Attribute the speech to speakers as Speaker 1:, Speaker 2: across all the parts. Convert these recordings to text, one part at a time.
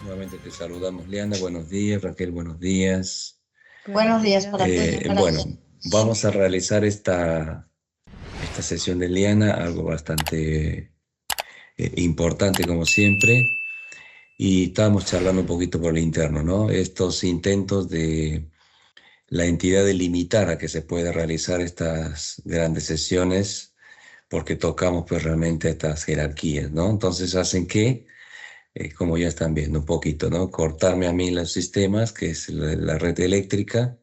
Speaker 1: Nuevamente te saludamos, Liana, buenos días, Raquel, buenos días.
Speaker 2: Buenos días para
Speaker 1: Bueno, vamos a realizar esta sesión de Liana, algo bastante importante como siempre, y estábamos charlando un poquito por el interno, ¿no? Estos intentos de la entidad de limitar a que se pueda realizar estas grandes sesiones, porque tocamos pues realmente estas jerarquías, ¿no? Entonces hacen que como ya están viendo un poquito, ¿no? Cortarme a mí los sistemas, que es la red eléctrica,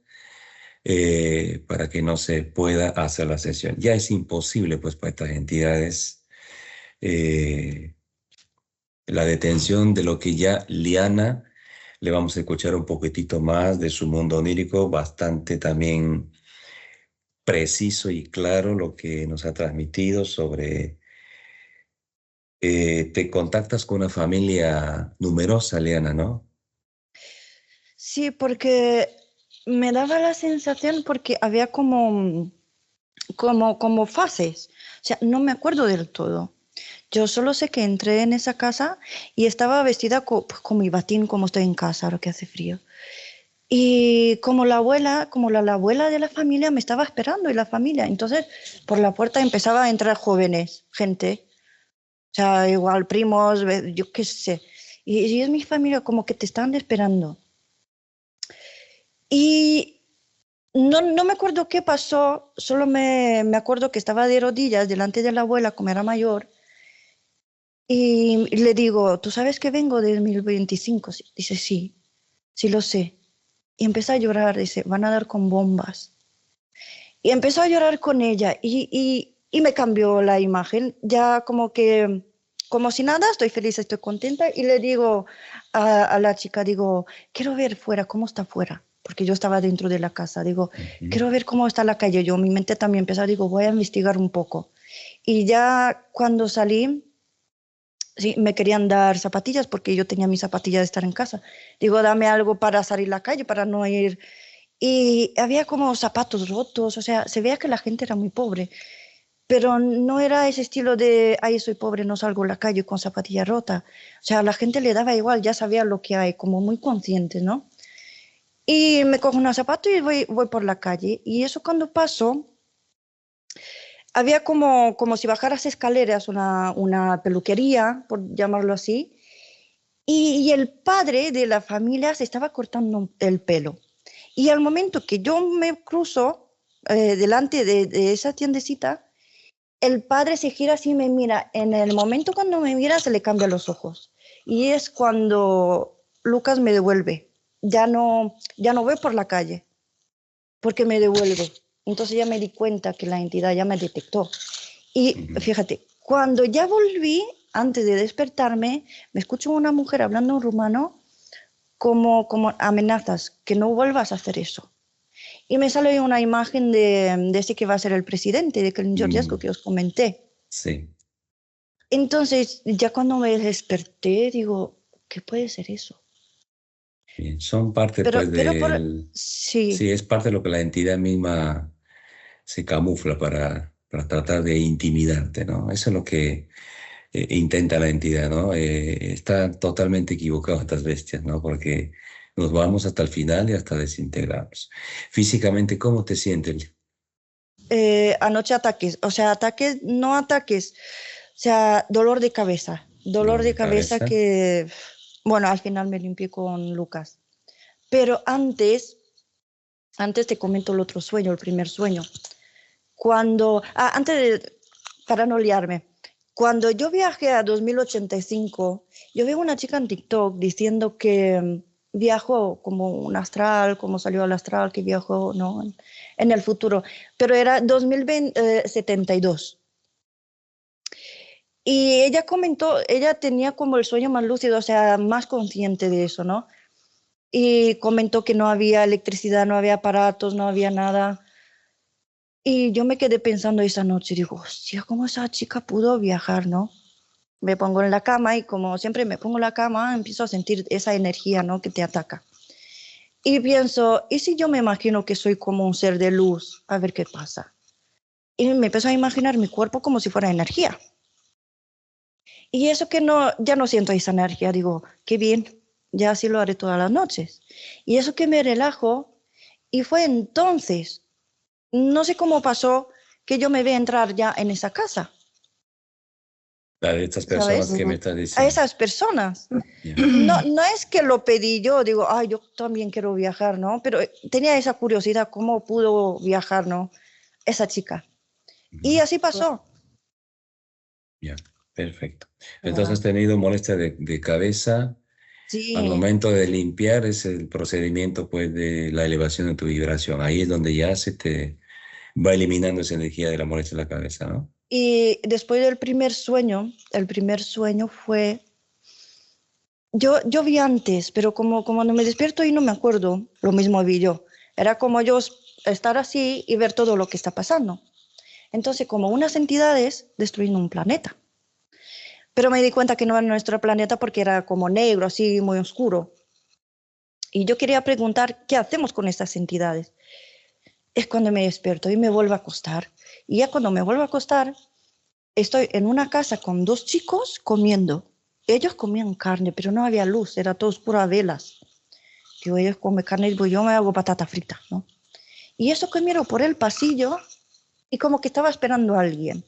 Speaker 1: para que no se pueda hacer la sesión. Ya es imposible, pues, para estas entidades, eh, la detención de lo que ya Liana, le vamos a escuchar un poquitito más de su mundo onírico, bastante también preciso y claro lo que nos ha transmitido sobre... te contactas con una familia numerosa, Liana, ¿no?
Speaker 2: Sí, porque me daba la sensación porque había como fases. O sea, no me acuerdo del todo. Yo solo sé que entré en esa casa y estaba vestida pues, con mi batín, como estoy en casa ahora que hace frío. Y como la abuela de la familia me estaba esperando y la familia. Entonces, por la puerta empezaba a entrar jóvenes, gente. O sea, igual primos, yo qué sé. Y es mi familia como que te están esperando. Y no me acuerdo qué pasó, solo me acuerdo que estaba de rodillas delante de la abuela, como era mayor, y le digo, ¿tú sabes que vengo de 2025? Dice, sí, sí lo sé. Y empezó a llorar, dice, van a dar con bombas. Y empezó a llorar con ella y me cambió la imagen, ya como si nada, estoy feliz, estoy contenta y le digo a la chica, digo, quiero ver fuera, cómo está fuera, porque yo estaba dentro de la casa, digo, quiero ver cómo está la calle, mi mente también empezó, digo, voy a investigar un poco. Y ya cuando salí, sí, me querían dar zapatillas porque yo tenía mis zapatillas de estar en casa. Digo, dame algo para salir a la calle, para no ir. Y había como zapatos rotos, o sea, se veía que la gente era muy pobre, pero no era ese estilo de, ay, soy pobre, no salgo a la calle con zapatilla rota. O sea, a la gente le daba igual, ya sabía lo que hay, como muy consciente, ¿no? Y me cojo unos zapatos y voy por la calle. Y eso cuando pasó, había como si bajaras escaleras, una peluquería, por llamarlo así, y el padre de la familia se estaba cortando el pelo. Y al momento que yo me cruzo delante de esa tiendecita, el padre se gira así y me mira. En el momento cuando me mira, se le cambian los ojos. Y es cuando Lucas me devuelve. Ya no voy por la calle, porque me devuelve. Entonces ya me di cuenta que la entidad ya me detectó. Y fíjate, cuando ya volví, antes de despertarme, me escucho una mujer hablando en rumano como amenazas, que no vuelvas a hacer eso. Y me sale una imagen de ese que va a ser el presidente, de Clín Georgescu, que os comenté.
Speaker 1: Sí.
Speaker 2: Entonces, ya cuando me desperté, digo, ¿qué puede ser eso?
Speaker 1: Bien, son parte
Speaker 2: Pero,
Speaker 1: pues
Speaker 2: pero por...
Speaker 1: del...
Speaker 2: Sí,
Speaker 1: Sí, es parte de lo que la entidad misma se camufla para tratar de intimidarte, ¿no? Eso es lo que intenta la entidad, ¿no? Está totalmente equivocado estas bestias, ¿no? Porque nos vamos hasta el final y hasta desintegrarnos. Físicamente, ¿cómo te sientes?
Speaker 2: anoche ataques, o sea, ataques, no ataques, o sea, dolor de cabeza
Speaker 1: Dolor de
Speaker 2: que
Speaker 1: cabeza.
Speaker 2: Bueno, al final me limpié con Lucas. Pero antes te comento el otro sueño, el primer sueño. Para no liarme, cuando yo viajé a 2085, yo vi una chica en TikTok diciendo que viajó como un astral, como salió al astral, que viajó, ¿no? En el futuro, pero era 2072. Y ella comentó, ella tenía como el sueño más lúcido, o sea, más consciente de eso, ¿no? Y comentó que no había electricidad, no había aparatos, no había nada. Y yo me quedé pensando esa noche, digo, hostia, ¿cómo esa chica pudo viajar, no? Me pongo en la cama y como siempre me pongo en la cama, empiezo a sentir esa energía, ¿no? Que te ataca. Y pienso, ¿y si yo me imagino que soy como un ser de luz? A ver qué pasa. Y me empiezo a imaginar mi cuerpo como si fuera energía. Y eso que no, ya no siento esa energía, digo, qué bien, ya así lo haré todas las noches. Y eso que me relajo, y fue entonces, no sé cómo pasó, que yo me vi entrar ya en esa casa,
Speaker 1: La de estas personas
Speaker 2: ¿sabes?
Speaker 1: que me estás
Speaker 2: A
Speaker 1: diciendo.
Speaker 2: esas personas.
Speaker 1: Ya.
Speaker 2: No, no es que lo pedí yo, digo, ay, yo también quiero viajar, ¿no? Pero tenía esa curiosidad, ¿cómo pudo viajar, ¿no? Esa chica. Y
Speaker 1: Ujú.
Speaker 2: así pasó.
Speaker 1: Ya, perfecto. Entonces
Speaker 2: Ah,
Speaker 1: has tenido molestia de cabeza. Al
Speaker 2: sí,
Speaker 1: momento de limpiar es el procedimiento pues de la elevación de tu vibración. Ahí es donde ya se te va eliminando esa energía de la molestia en la cabeza, ¿no?
Speaker 2: y después del el primer sueño fue, yo vi antes, pero como cuando me despierto y no me acuerdo, lo mismo vi yo. Era como yo estar así y ver todo lo que está pasando. Entonces, como unas entidades destruyendo un planeta. Pero me di cuenta que no era nuestro planeta porque era como negro, así muy oscuro. Y yo quería preguntar, ¿qué hacemos con estas entidades? Es cuando me despierto y me vuelvo a acostar. Y ya cuando me vuelvo a acostar, estoy en una casa con dos chicos comiendo. Ellos comían carne, pero no había luz, era todo oscuro a velas. Digo, ellos comen carne y yo me hago patata frita, ¿no? Y eso que miro por el pasillo y como que estaba esperando a alguien.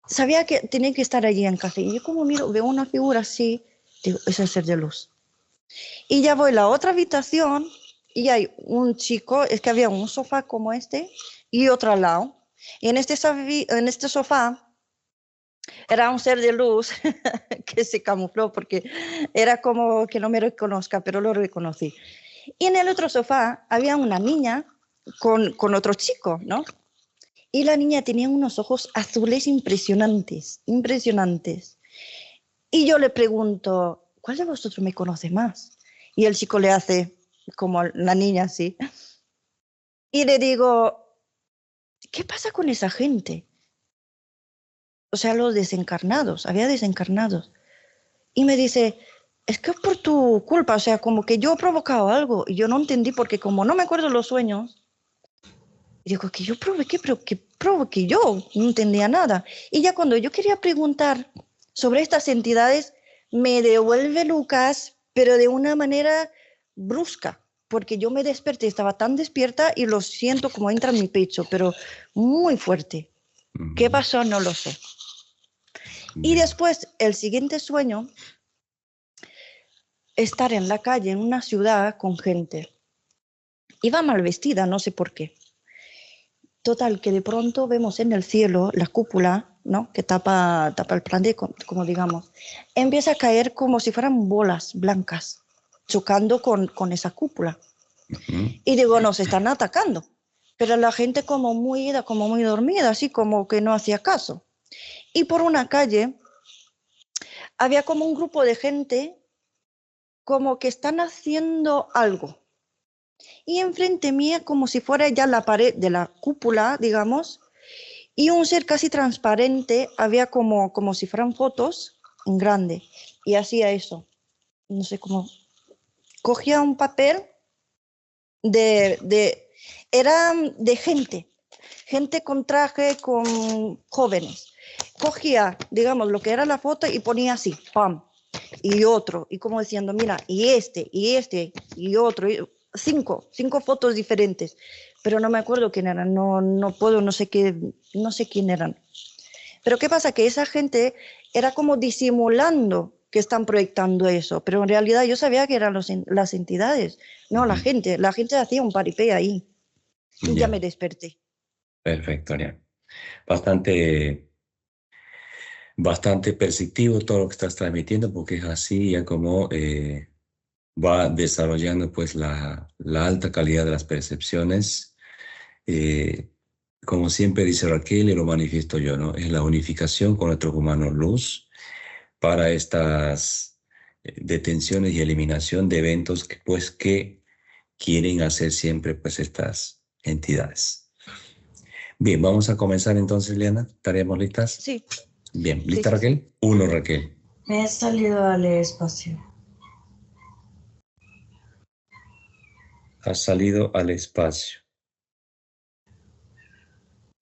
Speaker 2: Sabía que tenía que estar allí en casa. Y yo como miro, veo una figura así, digo, es el ser de luz. Y ya voy a la otra habitación y hay un chico, es que había un sofá como este y otro al lado. Y en este sofá era un ser de luz que se camufló porque era como que no me reconozca, pero lo reconocí. Y en el otro sofá había una niña con otro chico, ¿no? Y la niña tenía unos ojos azules impresionantes, impresionantes. Y yo le pregunto, ¿cuál de vosotros me conoce más? Y el chico le hace como la niña así. Y le digo, ¿qué pasa con esa gente? O sea, los desencarnados, había desencarnados. Y me dice, es que es por tu culpa, o sea, como que yo he provocado algo. Y yo no entendí porque como no me acuerdo los sueños, y digo, que yo provoqué, pero que provoqué yo, no entendía nada. Y ya cuando yo quería preguntar sobre estas entidades, me devuelve Lucas, pero de una manera brusca, porque yo me desperté, estaba tan despierta y lo siento como entra en mi pecho, pero muy fuerte. ¿Qué
Speaker 1: Ujú.
Speaker 2: pasó? No lo sé. Y
Speaker 1: Ya.
Speaker 2: después, el siguiente sueño, estar en la calle, en una ciudad con gente. Iba mal vestida, no sé por qué. Total, que de pronto vemos en el cielo la cúpula, ¿no? Que tapa el planeta, como digamos. Empieza a caer como si fueran bolas blancas, chocando con esa cúpula.
Speaker 1: Ujú.
Speaker 2: Y digo, nos están atacando. Pero la gente como muy dormida, así como que no hacía caso. Y por una calle había como un grupo de gente como que están haciendo algo. Y enfrente mía, como si fuera ya la pared de la cúpula, digamos, y un ser casi transparente, había como si fueran fotos en grande, y hacía eso. No sé cómo. Cogía un papel de era de gente con traje, con jóvenes. Cogía, digamos, lo que era la foto y ponía así, pam, y otro, y como diciendo, mira, y este, y otro, cinco fotos diferentes, pero no me acuerdo quién eran, no puedo, no sé qué, no sé quién eran. Pero ¿qué pasa? Que esa gente era como disimulando que están proyectando eso, pero en realidad yo sabía que eran las entidades, no la gente. La gente hacía un paripé ahí y ya me desperté.
Speaker 1: Perfecto, Ariane. Bastante, bastante perceptivo todo lo que estás transmitiendo, porque es así ya como va desarrollando pues la alta calidad de las percepciones. Como siempre dice Raquel, y lo manifiesto yo, ¿no? Es la unificación con nuestros humanos luz para estas detenciones y eliminación de eventos que, pues, que quieren hacer siempre pues estas entidades. Bien, vamos a comenzar entonces, Liana. ¿Estaremos listas?
Speaker 2: Sí.
Speaker 1: Bien, ¿lista
Speaker 2: Sí.
Speaker 1: Raquel? 1, Raquel.
Speaker 3: Me he salido al espacio.
Speaker 1: Has salido al espacio.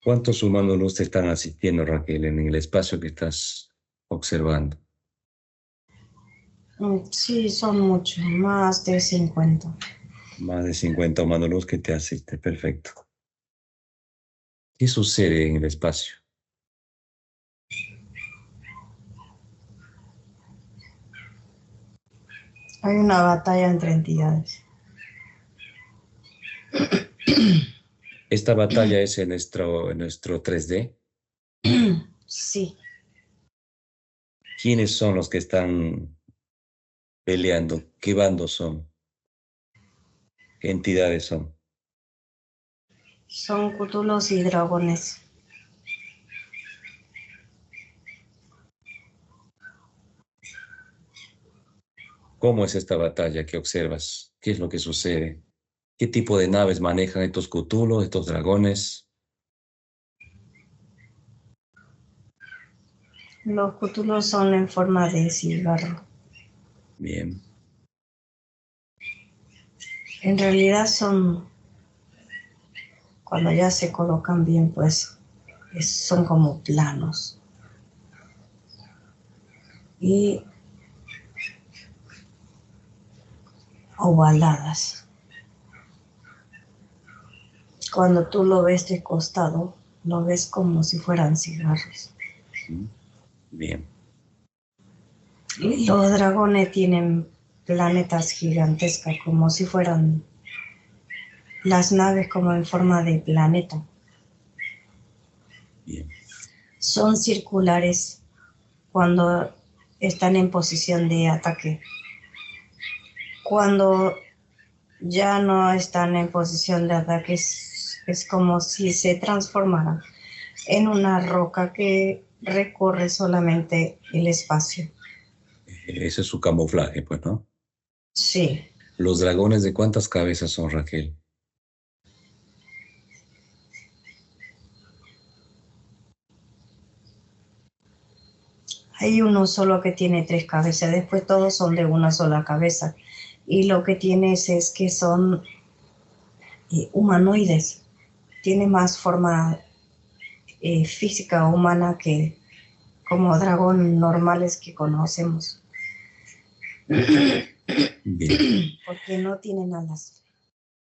Speaker 1: ¿Cuántos humanos luz te están asistiendo, Raquel, en el espacio que estás observando?
Speaker 3: Sí, son muchos, más de 50.
Speaker 1: Más de 50 humanos luz que te asisten, perfecto. ¿Qué sucede en el espacio?
Speaker 3: Hay una batalla entre entidades.
Speaker 1: ¿Esta batalla es en nuestro 3D?
Speaker 3: Sí,
Speaker 1: ¿Quiénes son los que están peleando? ¿Qué bandos son? ¿Qué entidades son?
Speaker 3: son cútulos y dragones.
Speaker 1: ¿Cómo es esta batalla que observas? ¿Qué es lo que sucede? ¿Qué tipo de naves manejan estos cútulos, estos dragones?
Speaker 3: Los cútulos son en forma de cigarro.
Speaker 1: Bien.
Speaker 3: En realidad son, cuando ya se colocan bien, pues son como planos. Y ovaladas. Cuando tú lo ves de costado, lo ves como si fueran cigarros.
Speaker 1: Bien.
Speaker 3: Y los dragones tienen planetas gigantescas, como si fueran las naves como en forma de planeta.
Speaker 1: Bien.
Speaker 3: Son circulares cuando están en posición de ataque. Cuando ya no están en posición de ataque, es como si se transformaran en una roca que recorre solamente el espacio.
Speaker 1: Ese es su camuflaje, pues, ¿no?
Speaker 3: Sí.
Speaker 1: ¿Los dragones de cuántas cabezas son, Raquel?
Speaker 3: Hay uno solo que tiene 3 cabezas, después todos son de una sola cabeza. Y lo que tiene es que son humanoides. Tiene más forma física humana que como dragón normales que conocemos.
Speaker 1: Bien.
Speaker 3: Porque no tienen alas.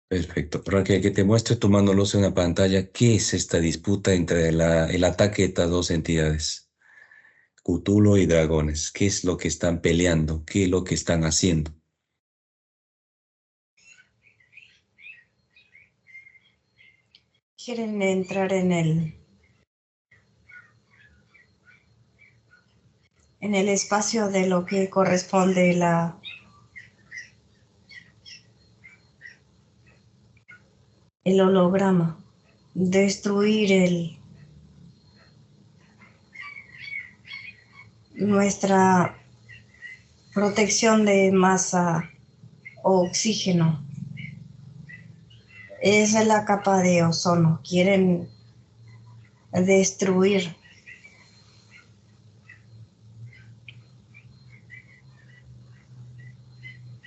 Speaker 1: Perfecto. Raquel, que te muestre tu mano luz en la pantalla. ¿Qué es esta disputa entre el ataque de estas dos entidades? Cthulhu y dragones. ¿Qué es lo que están peleando? ¿Qué es lo que están haciendo?
Speaker 3: Quieren entrar en el espacio de lo que corresponde el holograma, destruir nuestra protección de masa o oxígeno. Esa es la capa de ozono. Quieren destruir.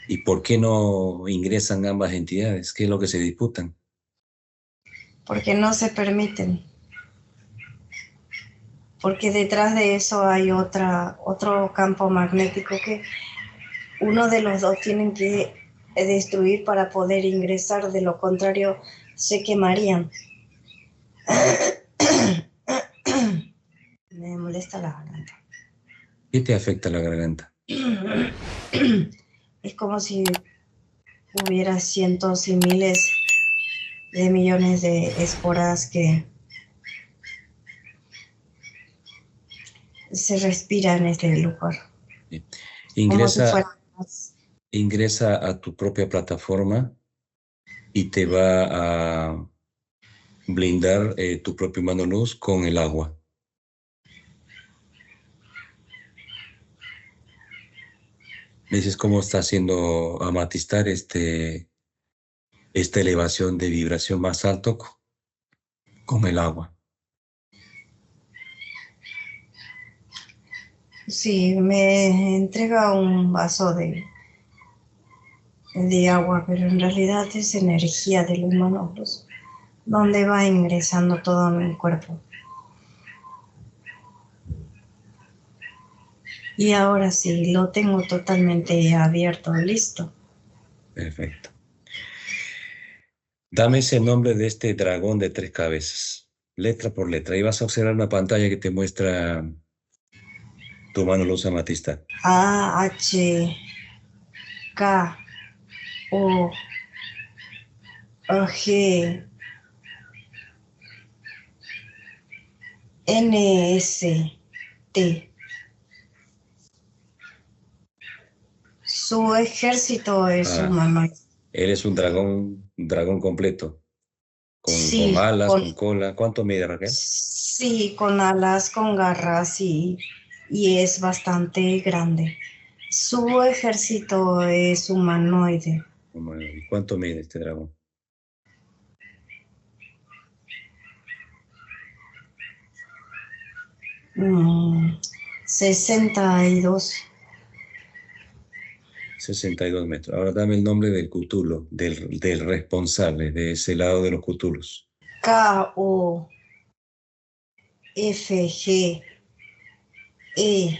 Speaker 1: ¿Y por qué no ingresan ambas entidades? ¿Qué es lo que se disputan?
Speaker 3: Porque no se permiten. Porque detrás de eso hay otro campo magnético que uno de los dos tienen que destruir para poder ingresar, de lo contrario se quemarían. Me molesta la garganta.
Speaker 1: ¿Qué te afecta la garganta?
Speaker 3: Es como si hubiera cientos y miles de millones de esporas que se respira en este lugar.
Speaker 1: Bien.
Speaker 3: Como si fuera
Speaker 1: Ingresa a tu propia plataforma y te va a blindar tu propio mano luz con el agua. Dices cómo está haciendo amatiztar esta elevación de vibración más alto con el agua.
Speaker 3: Sí, me entrega un vaso de agua, pero en realidad es energía del humano, donde va ingresando todo mi cuerpo. Y ahora sí, lo tengo totalmente abierto, listo.
Speaker 1: Perfecto. Dame ese nombre de este dragón de 3 cabezas, letra por letra. Y vas a observar una pantalla que te muestra tu mano luz amatista.
Speaker 3: A, H, K, O, G, N, S, T. Su ejército es humanoide.
Speaker 1: Eres un dragón completo,
Speaker 3: Sí,
Speaker 1: con alas, con cola. ¿Cuánto mide, Raquel?
Speaker 3: sí, con alas, con garras y es bastante grande. Su ejército es humanoide.
Speaker 1: ¿Y cuánto mide este dragón?
Speaker 3: Mm, 62.
Speaker 1: 62 metros. Ahora dame el nombre del Cthulhu, del responsable de ese lado de los Cthulhus.
Speaker 3: K, O, F, G, E,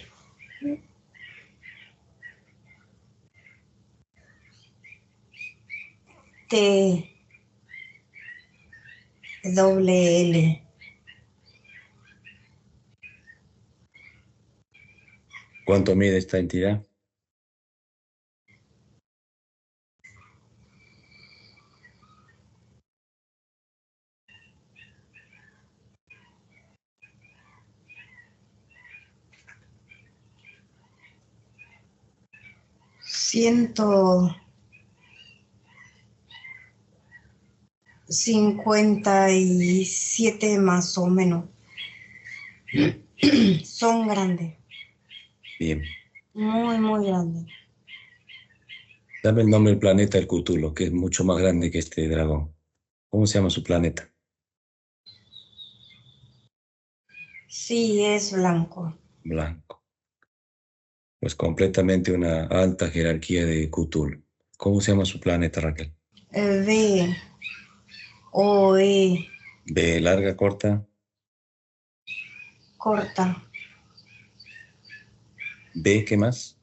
Speaker 3: T, W, L.
Speaker 1: ¿Cuánto mide esta entidad?
Speaker 3: Ciento 57 más o menos. Son grandes.
Speaker 1: Bien.
Speaker 3: Muy, muy grandes.
Speaker 1: Dame el nombre del planeta del Cthulhu, que es mucho más grande que este dragón. ¿Cómo se llama su planeta?
Speaker 3: Sí, es blanco.
Speaker 1: Blanco. Pues completamente una alta jerarquía de Cthulhu. ¿Cómo se llama su planeta, Raquel?
Speaker 3: B, O, E,
Speaker 1: ¿B larga, corta?
Speaker 3: corta.
Speaker 1: ¿B qué más?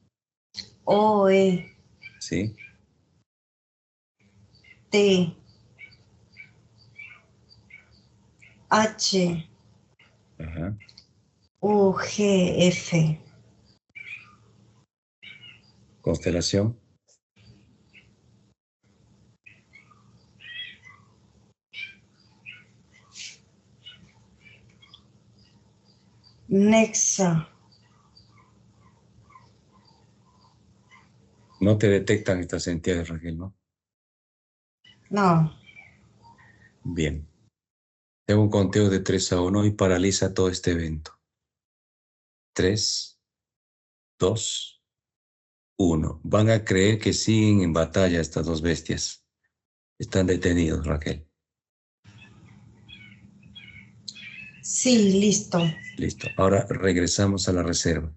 Speaker 3: O, E,
Speaker 1: ¿Sí?
Speaker 3: T, H,
Speaker 1: Ajá.
Speaker 3: U, G, F.
Speaker 1: ¿Constelación?
Speaker 3: Nexa.
Speaker 1: No te detectan estas entidades, Raquel, ¿no?
Speaker 3: No.
Speaker 1: Bien. Tengo un conteo de 3 a 1 y paraliza todo este evento. 3, 2, 1. Van a creer que siguen en batalla estas dos bestias. Están detenidos, Raquel.
Speaker 3: Sí, listo.
Speaker 1: Listo. Ahora regresamos a la reserva.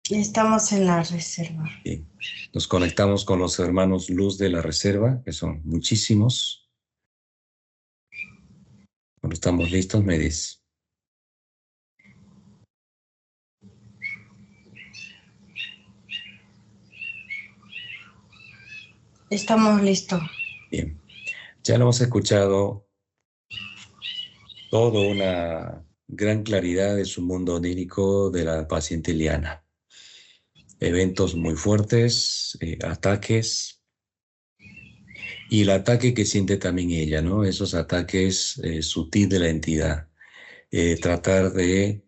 Speaker 3: Estamos en la reserva.
Speaker 1: Bien. Nos conectamos con los hermanos Luz de la reserva, que son muchísimos. Cuando estamos listos, me dices.
Speaker 3: Estamos listos.
Speaker 1: Bien. Ya lo hemos escuchado Toda una gran claridad de su mundo onírico de la paciente Liana. Eventos muy fuertes, ataques, y el ataque que siente también ella, ¿no? Esos ataques sutiles de la entidad. Tratar de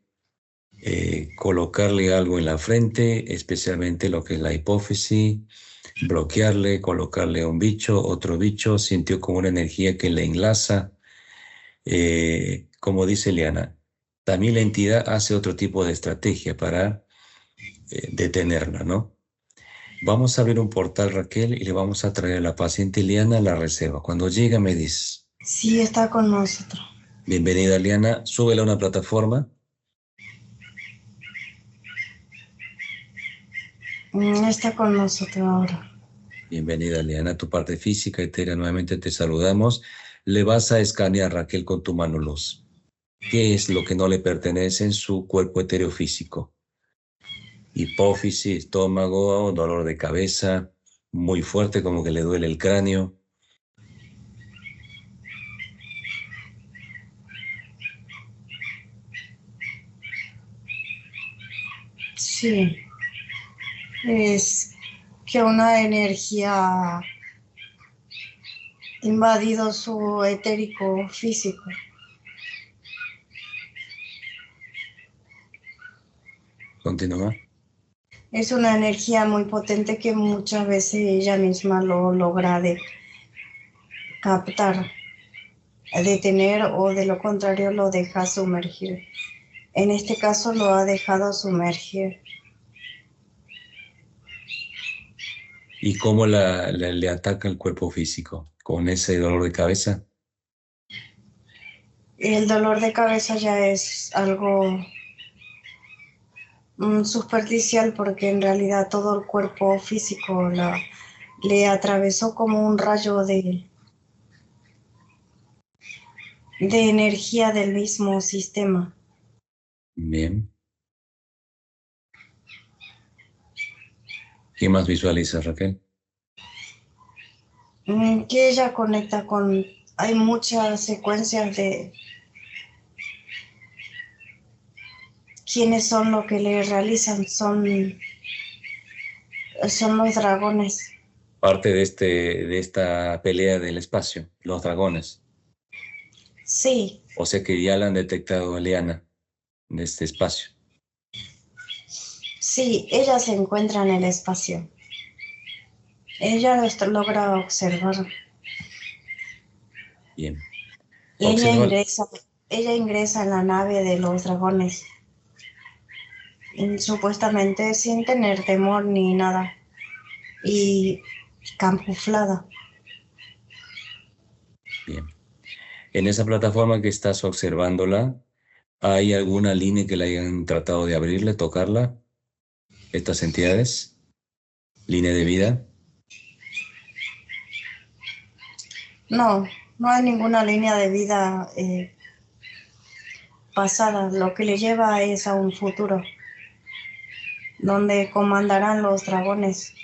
Speaker 1: colocarle algo en la frente, especialmente lo que es la hipófisis, bloquearle, colocarle un bicho, otro bicho, sintió como una energía que le enlaza. Como dice Liana, también la entidad hace otro tipo de estrategia para detenerla, ¿no? Vamos a abrir un portal, Raquel, y le vamos a traer a la paciente Liana a la reserva. Cuando llega me dices.
Speaker 3: Sí, está con nosotros.
Speaker 1: Bienvenida, Liana. Súbela a una plataforma.
Speaker 3: Está con nosotros ahora.
Speaker 1: Bienvenida, Liana. Tu parte física, etérea, nuevamente te saludamos. Le vas a escanear, Raquel, con tu mano luz. ¿Qué es lo que no le pertenece en su cuerpo etéreo físico? Hipófisis, estómago, dolor de cabeza, muy fuerte, como que le duele el cráneo.
Speaker 3: Sí, es que una energía invadido su etérico físico.
Speaker 1: Continúa.
Speaker 3: Es una energía muy potente que muchas veces ella misma lo logra de captar, detener o de lo contrario lo deja sumergir. En este caso lo ha dejado sumergir.
Speaker 1: ¿Y cómo le ataca el cuerpo físico? ¿Con ese dolor de cabeza?
Speaker 3: El dolor de cabeza ya es algo superficial porque en realidad todo el cuerpo físico le atravesó como un rayo de energía del mismo sistema.
Speaker 1: Bien. ¿Qué más visualizas, Raquel?
Speaker 3: Que ella conecta con... Hay muchas secuencias de quiénes son lo que le realizan. Son los dragones.
Speaker 1: Parte de esta pelea del espacio, los dragones.
Speaker 3: Sí,
Speaker 1: O sea que ya la han detectado a Liana de este espacio.
Speaker 3: sí, ella se encuentra en el espacio. Ella lo logra observar.
Speaker 1: Bien.
Speaker 3: Y ella ingresa en la nave de los dragones, supuestamente sin tener temor ni nada, y camuflada.
Speaker 1: Bien. En esa plataforma que estás observándola, ¿hay alguna línea que le hayan tratado de abrirle, tocarla? ¿Estas entidades? ¿Línea de vida?
Speaker 3: No, no hay ninguna línea de vida pasada. Lo que le lleva es a un futuro, donde comandarán los dragones.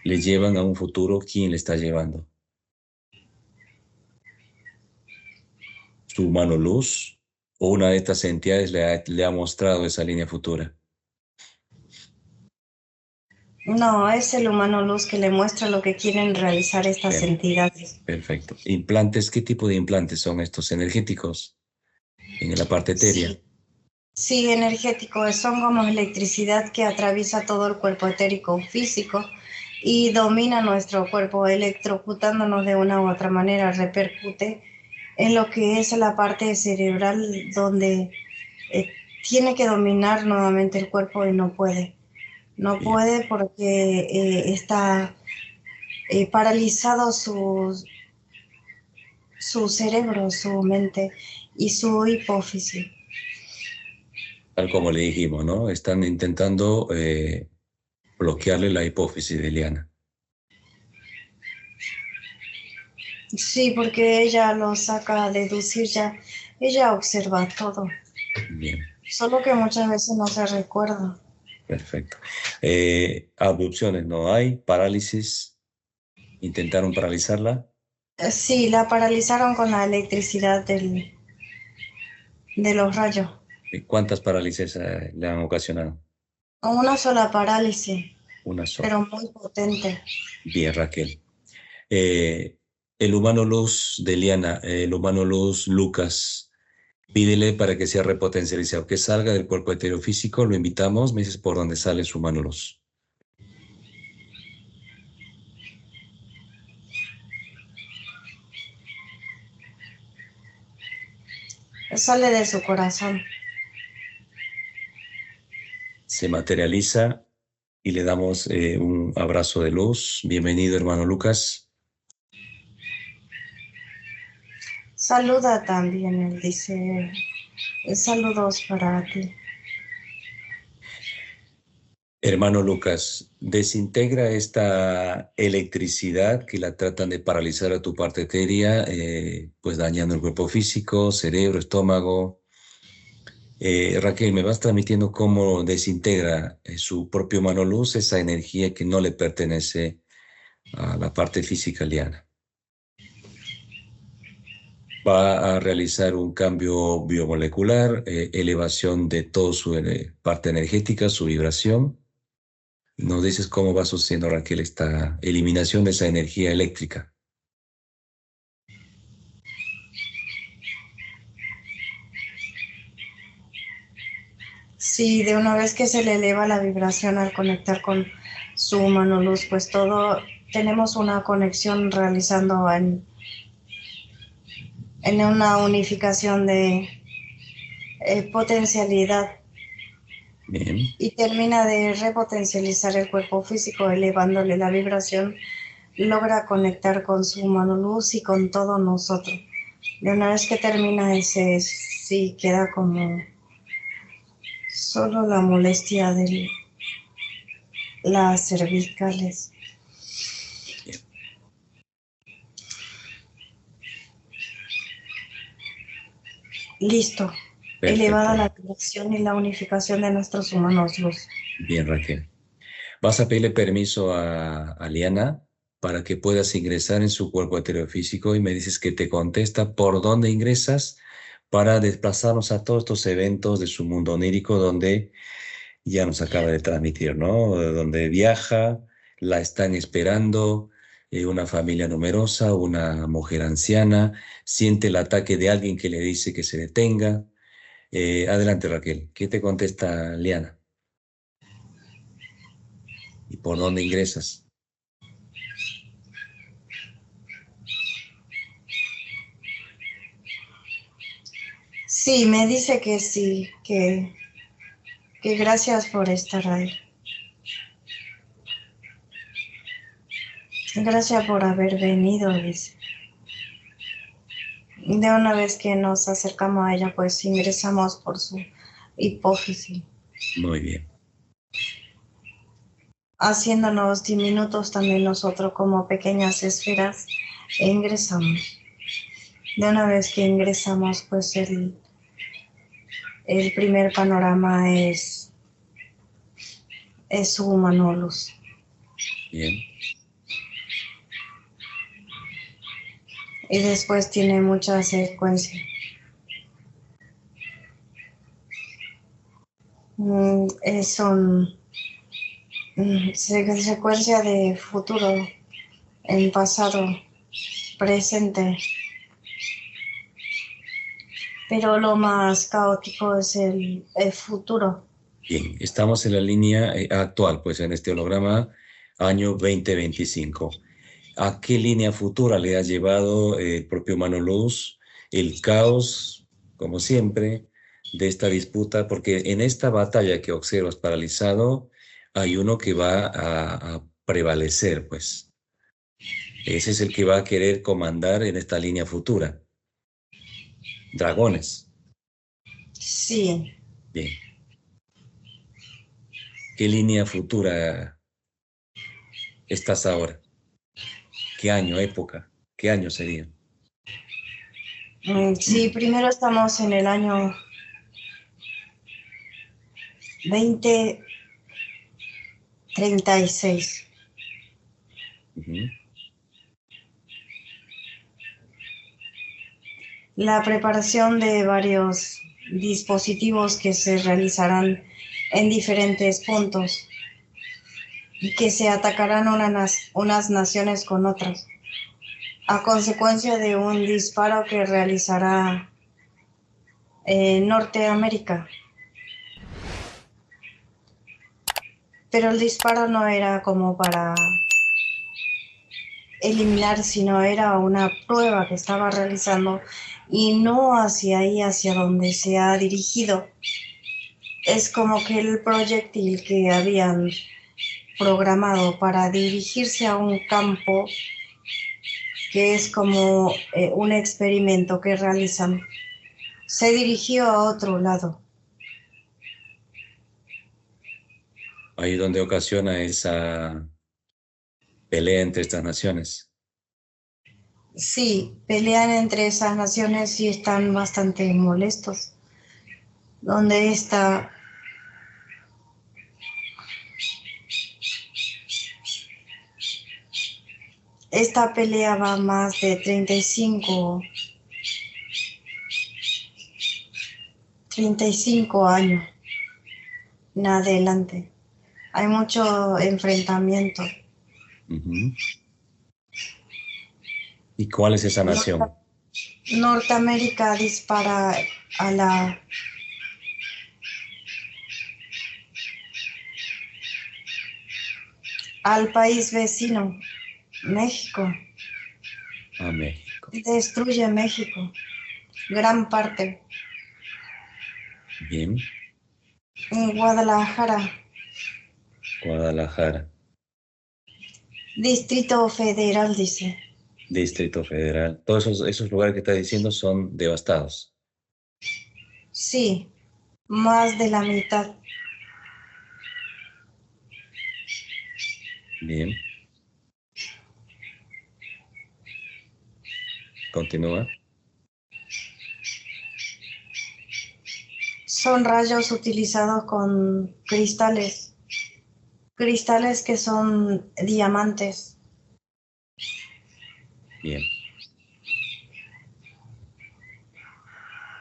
Speaker 1: ¿Le llevan a un futuro? ¿Quién le está llevando? ¿Su mano luz? ¿O una de estas entidades le ha mostrado esa línea futura?
Speaker 3: No, es el humano luz que le muestra lo que quieren realizar estas
Speaker 1: Bien.
Speaker 3: entidades.
Speaker 1: Perfecto. ¿Implantes? ¿Qué tipo de implantes son estos? ¿Energéticos? En la parte etérea.
Speaker 3: Sí, sí, energéticos, son como electricidad que atraviesa todo el cuerpo etérico físico y domina nuestro cuerpo, electrocutándonos de una u otra manera, repercute en lo que es la parte cerebral donde tiene que dominar nuevamente el cuerpo y no puede. No
Speaker 1: Bien.
Speaker 3: puede porque está paralizado su cerebro, su mente y su hipófisis.
Speaker 1: Tal como le dijimos, ¿no? Están intentando bloquearle la hipófisis de Liana.
Speaker 3: Sí, porque ella lo saca a deducir ya. Ella observa todo.
Speaker 1: Bien,
Speaker 3: Solo que muchas veces no se recuerda.
Speaker 1: perfecto. Abducciones no hay, parálisis. ¿Intentaron paralizarla?
Speaker 3: Sí, la paralizaron con la electricidad de los rayos.
Speaker 1: ¿Cuántas parálisis le han ocasionado?
Speaker 3: Una sola parálisis,
Speaker 1: Una sola.
Speaker 3: pero muy potente.
Speaker 1: Bien, Raquel. El humano luz de Liana, el humano luz Lucas, pídele para que sea repotencializado, que salga del cuerpo heterofísico, lo invitamos, me dices por dónde sale su humano luz.
Speaker 3: Sale de su corazón.
Speaker 1: Se materializa y le damos un abrazo de luz. Bienvenido, hermano Lucas.
Speaker 3: Saluda también, él dice, saludos para ti.
Speaker 1: Hermano Lucas, desintegra esta electricidad que la tratan de paralizar a tu parte etérea, pues dañando el cuerpo físico, cerebro, estómago. Raquel, me vas transmitiendo cómo desintegra su propio mano luz esa energía que no le pertenece a la parte física liana. Va a realizar un cambio biomolecular, elevación de toda su parte energética, su vibración. Nos dices cómo va sucediendo, Raquel, esta eliminación de esa energía eléctrica.
Speaker 3: Sí, de una vez que se le eleva la vibración al conectar con su mano luz, pues todo, tenemos una conexión realizando en una unificación de potencialidad
Speaker 1: Bien,
Speaker 3: y termina de repotencializar el cuerpo físico, elevándole la vibración, logra conectar con su mano luz y con todos nosotros. De una vez que termina ese, sí queda como solo la molestia de las cervicales.
Speaker 1: bien.
Speaker 3: Listo. Elevada
Speaker 1: Perfecto.
Speaker 3: la vibración y la unificación de nuestros humanos luz.
Speaker 1: Bien, Raquel. Vas a pedirle permiso a Liana para que puedas ingresar en su cuerpo heterofísico y me dices que te contesta por dónde ingresas para desplazarnos a todos estos eventos de su mundo onírico donde ya nos acaba de transmitir, ¿no? Donde viaja, la están esperando, una familia numerosa, una mujer anciana, siente el ataque de alguien que le dice que se detenga. Adelante, Raquel. ¿Qué te contesta Liana? ¿Y por dónde ingresas?
Speaker 3: Sí, me dice que sí, que gracias por estar ahí. Gracias por haber venido, dice. De una vez que nos acercamos a ella, pues ingresamos por su hipófisis,
Speaker 1: Muy bien.
Speaker 3: haciéndonos diminutos también nosotros como pequeñas esferas e ingresamos. De una vez que ingresamos, pues el primer panorama es su humano luz.
Speaker 1: Bien.
Speaker 3: Y después tiene mucha secuencia. Son secuencia de futuro, en pasado, presente. Pero lo más caótico es el futuro.
Speaker 1: Bien, estamos en la línea actual, pues en este holograma, año 2025. ¿A qué línea futura le ha llevado el propio Mano Luz el caos, como siempre, de esta disputa? Porque en esta batalla que observas paralizado, hay uno que va a prevalecer, pues. Ese es el que va a querer comandar en esta línea futura. Dragones.
Speaker 3: Sí.
Speaker 1: Bien. ¿Qué línea futura estás ahora? ¿Qué año, época? ¿Qué año sería?
Speaker 3: Sí, primero estamos en el año 2036.
Speaker 1: Uh-huh.
Speaker 3: la preparación de varios dispositivos que se realizarán en diferentes puntos y que se atacarán unas naciones con otras, a consecuencia de un disparo que realizará Norteamérica. Pero el disparo no era como para eliminar, sino era una prueba que estaba realizando y no hacia ahí, hacia donde se ha dirigido. Es como que el proyectil que habían programado para dirigirse a un campo, que es como un experimento que realizan, se dirigió a otro lado.
Speaker 1: Ahí donde ocasiona esa pelea entre estas naciones.
Speaker 3: Sí, pelean entre esas naciones y están bastante molestos. Donde esta pelea va más de 35 años en adelante. Hay mucho enfrentamiento.
Speaker 1: Uh-huh. ¿Y cuál es esa nación?
Speaker 3: Norteamérica dispara al país vecino, México.
Speaker 1: A México.
Speaker 3: Destruye México, gran parte.
Speaker 1: Bien.
Speaker 3: En Guadalajara. Distrito Federal, dice.
Speaker 1: Distrito Federal. Todos esos lugares que estás diciendo son devastados.
Speaker 3: Sí, más de la mitad.
Speaker 1: Bien. Continúa.
Speaker 3: Son rayos utilizados con cristales que son diamantes.
Speaker 1: Bien.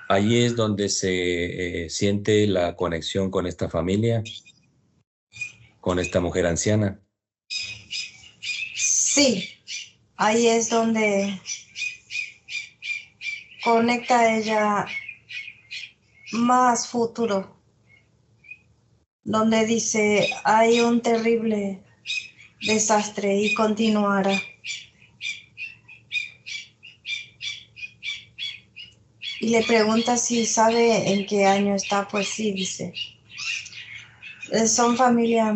Speaker 1: Allí es donde se siente la conexión con esta familia, con esta mujer anciana.
Speaker 3: Sí, ahí es donde conecta ella más futuro, donde dice hay un terrible desastre y continuará. Y le pregunta si sabe en qué año está, pues sí, dice. Son familias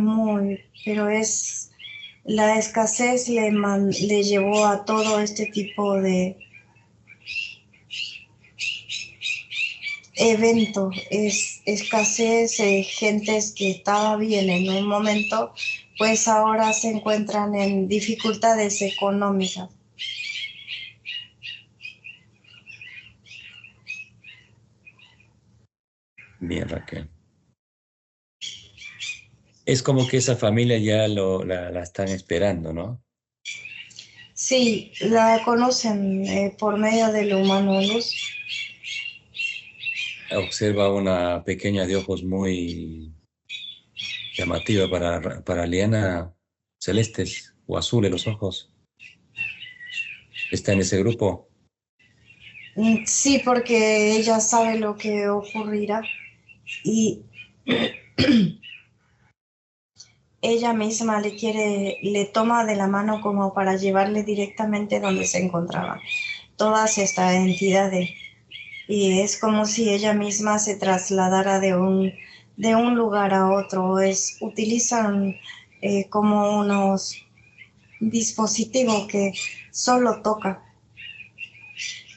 Speaker 3: pero la escasez le llevó a todo este tipo de eventos. Es escasez, gentes que estaba bien en un momento, pues ahora se encuentran en dificultades económicas.
Speaker 1: Bien, Raquel. Es como que esa familia ya la están esperando, ¿no?
Speaker 3: Sí, la conocen por medio del humano luz.
Speaker 1: Observa una pequeña de ojos muy llamativa para Liana, celestes o azules los ojos. ¿Está en ese grupo?
Speaker 3: Sí, porque ella sabe lo que ocurrirá y ella misma le toma de la mano como para llevarle directamente donde se encontraban todas estas entidades. Y es como si ella misma se trasladara de un lugar a otro. Utilizan como unos dispositivos que solo toca,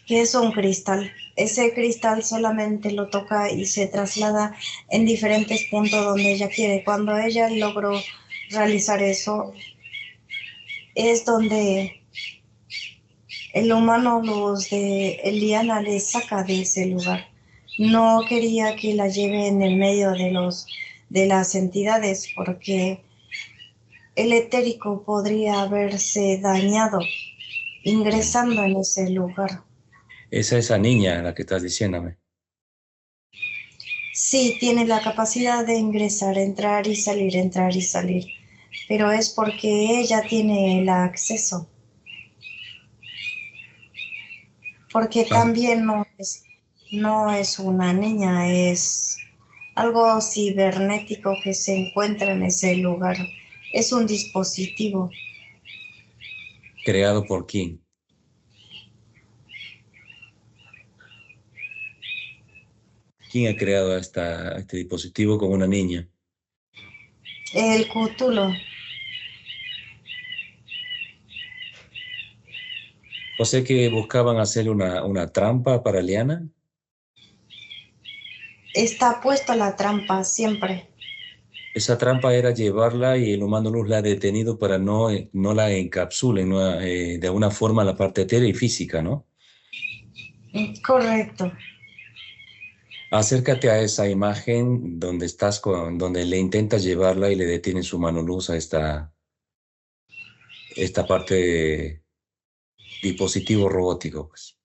Speaker 3: que es un cristal. Ese cristal solamente lo toca y se traslada en diferentes puntos donde ella quiere. Cuando ella logró realizar eso, es donde el humano luz de Eliana le saca de ese lugar. No quería que la lleve en el medio de las entidades porque el etérico podría haberse dañado ingresando en ese lugar.
Speaker 1: Esa niña a la que estás diciéndome.
Speaker 3: Sí, tiene la capacidad de ingresar, entrar y salir, pero es porque ella tiene el acceso, porque
Speaker 1: Ah,
Speaker 3: también no es una niña, es algo cibernético que se encuentra en ese lugar. Es un dispositivo.
Speaker 1: ¿creado por quién? ¿Quién ha creado a este dispositivo con una niña?
Speaker 3: El Cthulhu.
Speaker 1: O sea que buscaban hacer una trampa para Liana.
Speaker 3: Está puesta la trampa siempre.
Speaker 1: Esa trampa era llevarla y el humano luz la ha detenido para no la encapsulen, no, de alguna forma la parte etérea y física, ¿no?
Speaker 3: Correcto.
Speaker 1: Acércate a esa imagen donde donde le intentas llevarla y le detiene su mano luz a esta parte de dispositivo robótico, pues.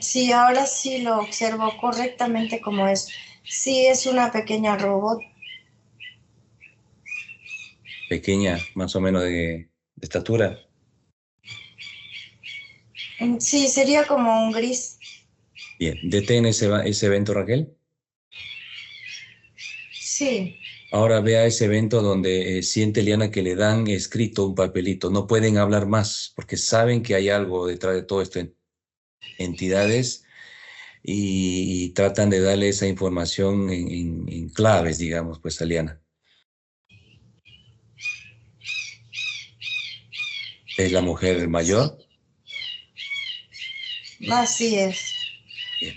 Speaker 3: Sí, ahora sí lo observo correctamente como es. Sí, es una pequeña robot.
Speaker 1: Pequeña, más o menos de estatura.
Speaker 3: Sí, sería como un gris.
Speaker 1: Bien, detén ese evento, Raquel.
Speaker 3: Sí,
Speaker 1: Ahora vea ese evento donde siente Liana que le dan escrito un papelito. No pueden hablar más porque saben que hay algo detrás de todo esto, entidades, y tratan de darle esa información en claves, digamos, pues a Liana. ¿Es la mujer
Speaker 3: sí,
Speaker 1: mayor?
Speaker 3: así es.
Speaker 1: Bien.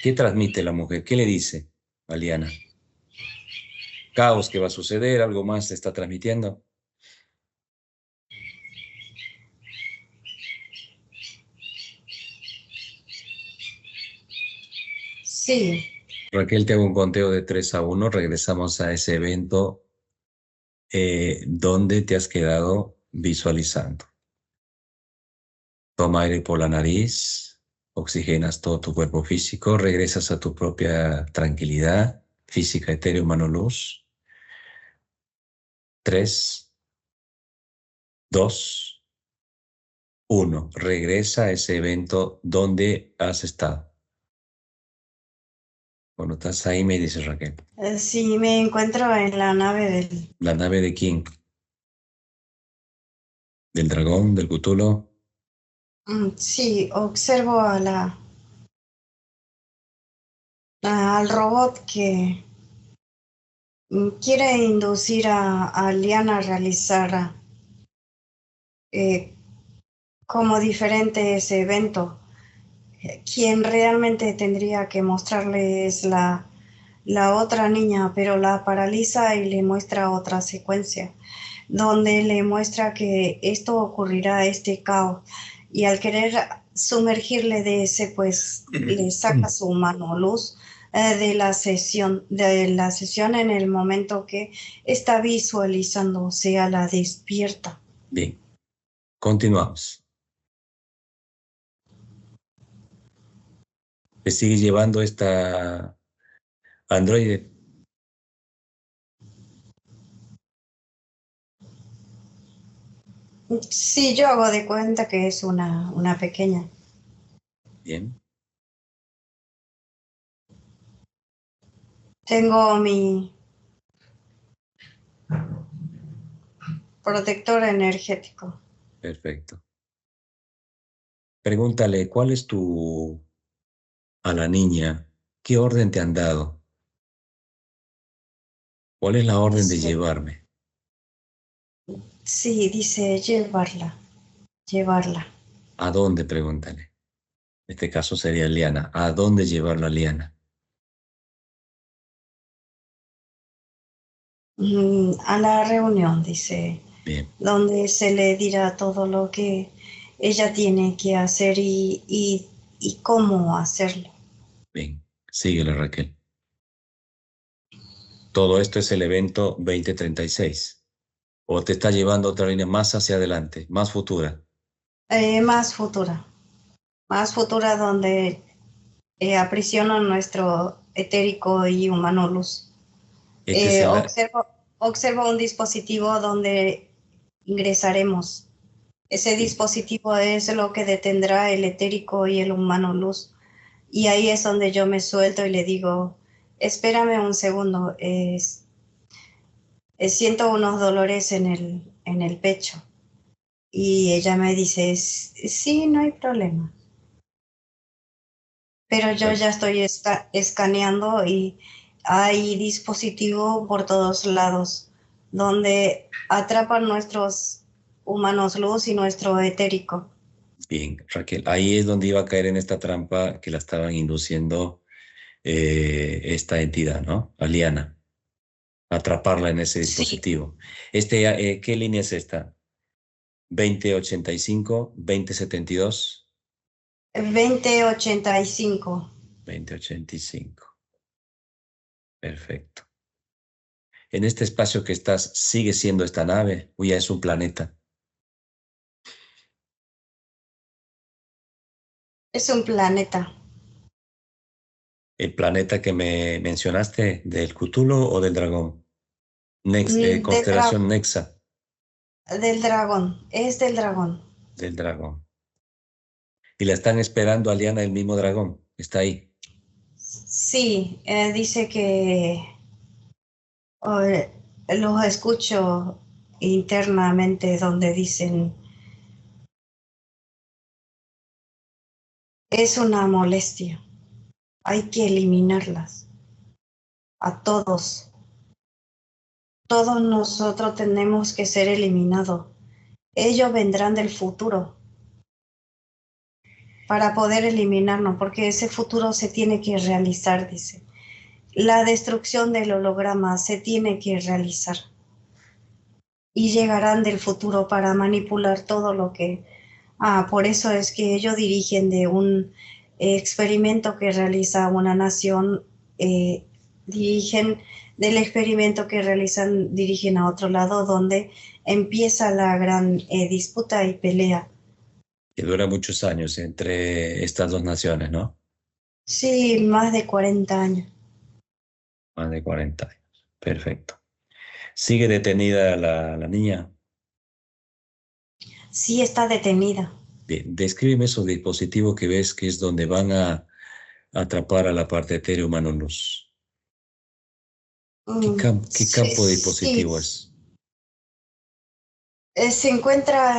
Speaker 1: ¿Qué transmite la mujer? ¿Qué le dice a Liana? ¿Caos que va a suceder? ¿Algo más se está transmitiendo?
Speaker 3: Sí,
Speaker 1: Raquel, te hago un conteo de 3 a 1. Regresamos a ese evento donde te has quedado visualizando. Toma aire por la nariz, oxigenas todo tu cuerpo físico, regresas a tu propia tranquilidad física, etéreo, humano, luz. 3, 2, 1. Regresa a ese evento donde has estado. Cuando estás ahí me dices, Raquel.
Speaker 3: sí, me encuentro en la nave del...
Speaker 1: ¿La nave de quién? ¿Del dragón? ¿Del Cthulhu?
Speaker 3: Sí, observo al robot que quiere inducir a Liana a realizar eh, como diferente ese evento. Quien realmente tendría que mostrarle es la otra niña, pero la paraliza y le muestra otra secuencia, donde le muestra que esto ocurrirá, este caos, y al querer sumergirle de ese, pues le saca su mano luz de la sesión en el momento que está visualizando, o sea, la despierta.
Speaker 1: Bien, continuamos. ¿Te sigue llevando esta androide?
Speaker 3: Sí, yo hago de cuenta que es una pequeña.
Speaker 1: Bien.
Speaker 3: Tengo mi protector energético.
Speaker 1: Perfecto. Pregúntale, ¿cuál es a la niña? ¿Qué orden te han dado? ¿Cuál es la orden de
Speaker 3: Dice,
Speaker 1: llevarme?
Speaker 3: sí, dice llevarla.
Speaker 1: ¿A dónde? Pregúntale. En este caso sería Liana. ¿A dónde llevarla a Liana?
Speaker 3: A la reunión, dice,
Speaker 1: Bien,
Speaker 3: donde se le dirá todo lo que ella tiene que hacer y cómo hacerlo.
Speaker 1: bien. Síguele, Raquel. Todo esto es el evento 2036. ¿O te está llevando otra línea más hacia adelante, más futura?
Speaker 3: Más futura. más futura donde aprisiono nuestro etérico y humano luz.
Speaker 1: Este es el,
Speaker 3: Observo un dispositivo donde ingresaremos. Ese
Speaker 1: sí,
Speaker 3: dispositivo es lo que detendrá el etérico y el humano luz. Y ahí es donde yo me suelto y le digo, espérame un segundo, siento unos dolores en el pecho. Y ella me dice, sí, no hay problema. Pero yo
Speaker 1: bueno,
Speaker 3: ya estoy escaneando y hay dispositivo por todos lados donde atrapan nuestros humanos luz y nuestro etérico.
Speaker 1: bien, Raquel, ahí es donde iba a caer en esta trampa que la estaban induciendo esta entidad, ¿no? Aliana, atraparla en ese
Speaker 3: Sí,
Speaker 1: dispositivo. ¿Qué línea es esta? 2085, 2072,
Speaker 3: 2085.
Speaker 1: 2085. Perfecto. En este espacio que estás, ¿sigue siendo esta nave o ya es un planeta?
Speaker 3: Es un planeta
Speaker 1: ¿El planeta que me mencionaste del Cthulhu o del dragón?
Speaker 3: del,
Speaker 1: Constelación Nexa
Speaker 3: del dragón, es del dragón.
Speaker 1: del dragón. Y la están esperando a Liana, el mismo dragón. Está ahí.
Speaker 3: Sí, dice que los escucho internamente donde dicen, es una molestia, hay que eliminarlas a todos. Todos nosotros tenemos que ser eliminados. Ellos vendrán del futuro para poder eliminarnos, porque ese futuro se tiene que realizar, dice. La destrucción del holograma se tiene que realizar. Y llegarán del futuro para manipular todo lo que... por eso es que ellos dirigen de un experimento que realiza una nación, dirigen del experimento que realizan, dirigen a otro lado donde empieza la gran disputa y pelea.
Speaker 1: Que dura muchos años entre estas dos naciones, ¿no?
Speaker 3: Sí, más de 40 años.
Speaker 1: Más de 40 años. Perfecto. ¿Sigue detenida la niña?
Speaker 3: Sí está detenida.
Speaker 1: Bien, descríbeme esos dispositivos que ves que es donde van a atrapar a la parte etérea humano luz. ¿Qué
Speaker 3: Sí,
Speaker 1: campo de
Speaker 3: sí.
Speaker 1: dispositivo es?
Speaker 3: Se encuentra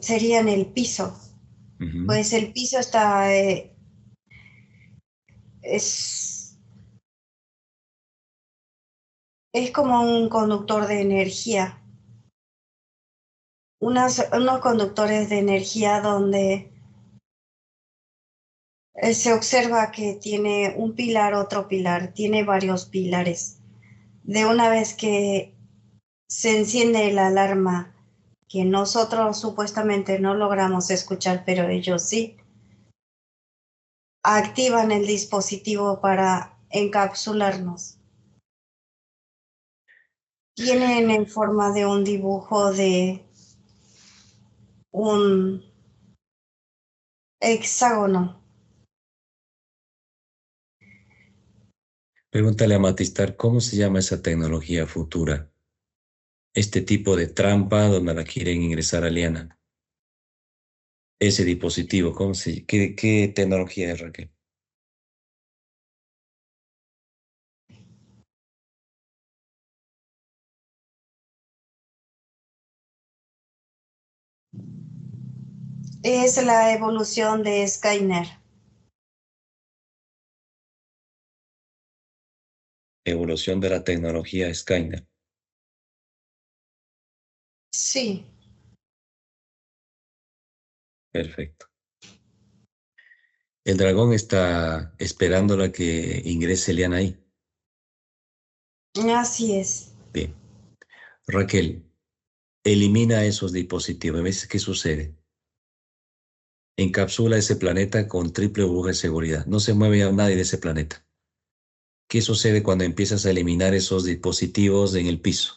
Speaker 3: sería en el piso.
Speaker 1: Ujú.
Speaker 3: Pues el piso está, es, es como un conductor de energía, unos conductores de energía donde se observa que tiene un pilar, otro pilar, tiene varios pilares. De una vez que se enciende la alarma, que nosotros supuestamente no logramos escuchar, pero ellos sí, activan el dispositivo para encapsularnos. Tienen en forma de un dibujo de un hexágono.
Speaker 1: Pregúntale a Matistar cómo se llama esa tecnología futura. Este tipo de trampa donde la quieren ingresar a Liana. Ese dispositivo, qué tecnología es, Raquel?
Speaker 3: Es la evolución de Skynet.
Speaker 1: Evolución de la tecnología Skynet.
Speaker 3: Sí,
Speaker 1: Perfecto. El dragón está esperándola a que ingrese Liana ahí.
Speaker 3: así es.
Speaker 1: Bien. Raquel, elimina esos dispositivos. ¿Ves qué sucede? Encapsula ese planeta con triple burbuja de seguridad. No se mueve ya nadie de ese planeta. ¿Qué sucede cuando empiezas a eliminar esos dispositivos en el piso?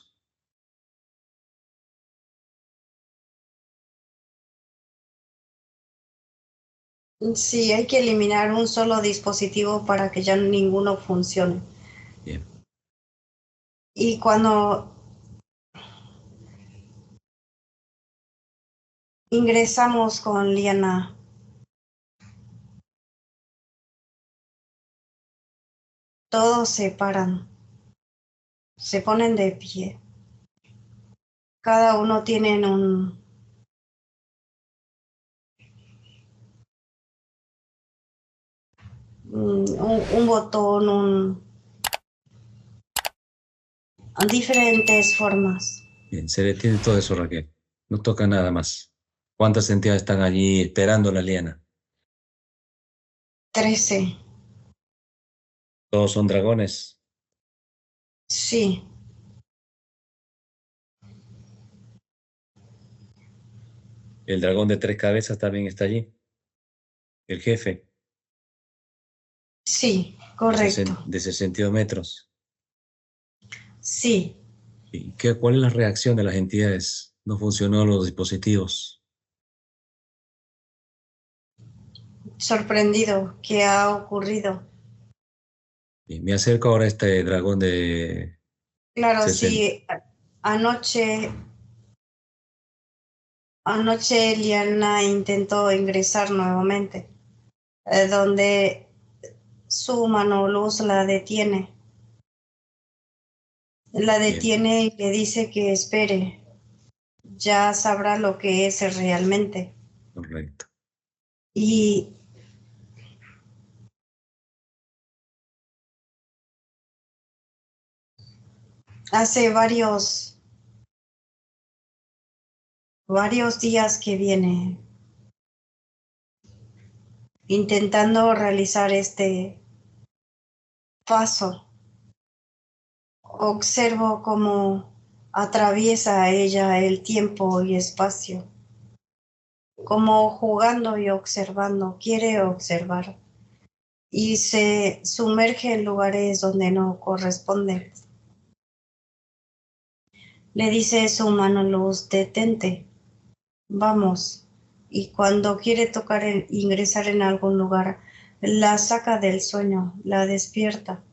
Speaker 3: Sí, hay que eliminar un solo dispositivo para que ya ninguno funcione.
Speaker 1: Bien,
Speaker 3: Y cuando ingresamos con Liana, todos se paran, se ponen de pie. Cada uno tiene un botón, diferentes formas.
Speaker 1: bien, se detiene todo eso, Raquel. No toca nada más. ¿Cuántas entidades están allí esperando la liana?
Speaker 3: 13.
Speaker 1: ¿Todos son dragones?
Speaker 3: Sí,
Speaker 1: ¿El dragón de 3 cabezas también está allí? ¿El jefe?
Speaker 3: sí,
Speaker 1: De
Speaker 3: correcto.
Speaker 1: de 62 metros.
Speaker 3: Sí,
Speaker 1: ¿Y cuál es la reacción de las entidades? ¿No funcionó los dispositivos?
Speaker 3: sorprendido. ¿Qué ha ocurrido?
Speaker 1: Y me acerco ahora a este dragón de
Speaker 3: Claro,
Speaker 1: 60.
Speaker 3: sí, anoche, anoche Liana intentó ingresar nuevamente, donde su mano luz la detiene. La
Speaker 1: Bien,
Speaker 3: detiene y le dice que espere, ya sabrá lo que es realmente.
Speaker 1: correcto.
Speaker 3: Y hace varios días que viene intentando realizar este paso. Observo cómo atraviesa ella el tiempo y espacio, como jugando y observando, quiere observar y se sumerge en lugares donde no corresponde. Le dice su mano luz, detente, vamos. Y cuando quiere ingresar en algún lugar, la saca del sueño, la despierta.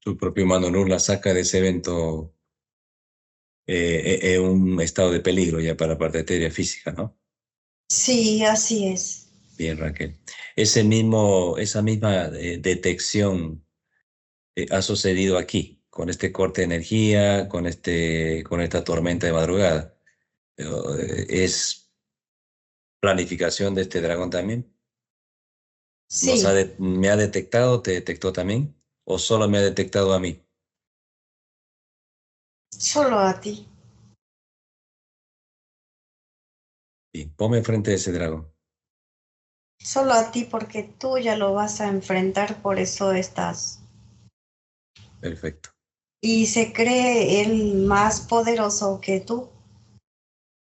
Speaker 1: Su propio Mano Luz la saca de ese evento en un estado de peligro ya para la parte etérea física, ¿no?
Speaker 3: Sí, así es.
Speaker 1: Bien, Raquel. Esa misma detección ha sucedido aquí, con este corte de energía, con esta tormenta de madrugada. ¿Es planificación de este dragón también?
Speaker 3: Sí,
Speaker 1: ¿Me ha detectado, te detectó también? ¿O solo me ha detectado a mí?
Speaker 3: solo a ti.
Speaker 1: Bien, ponme enfrente de ese dragón.
Speaker 3: Solo a ti porque tú ya lo vas a enfrentar, por eso estás.
Speaker 1: Perfecto.
Speaker 3: Y se cree el más poderoso que tú,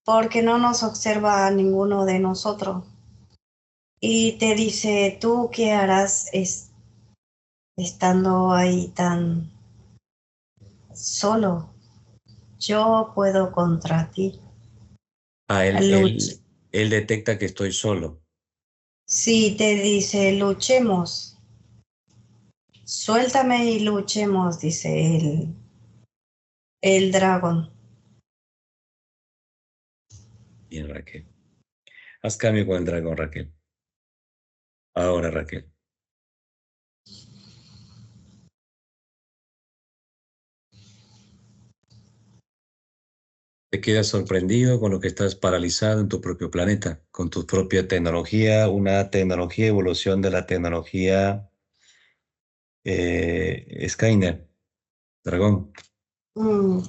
Speaker 3: porque no nos observa a ninguno de nosotros. Y te dice, ¿tú qué harás estando ahí tan solo? Yo puedo contra ti.
Speaker 1: Ah,
Speaker 3: Luch
Speaker 1: él detecta que estoy solo.
Speaker 3: Si te dice, luchemos, suéltame y luchemos, dice el dragón.
Speaker 1: Bien, Raquel. Haz cambio con el dragón, Raquel. Ahora, Raquel. Te quedas sorprendido con lo que estás paralizado en tu propio planeta, con tu propia tecnología, una tecnología, evolución de la tecnología Skynet, dragón.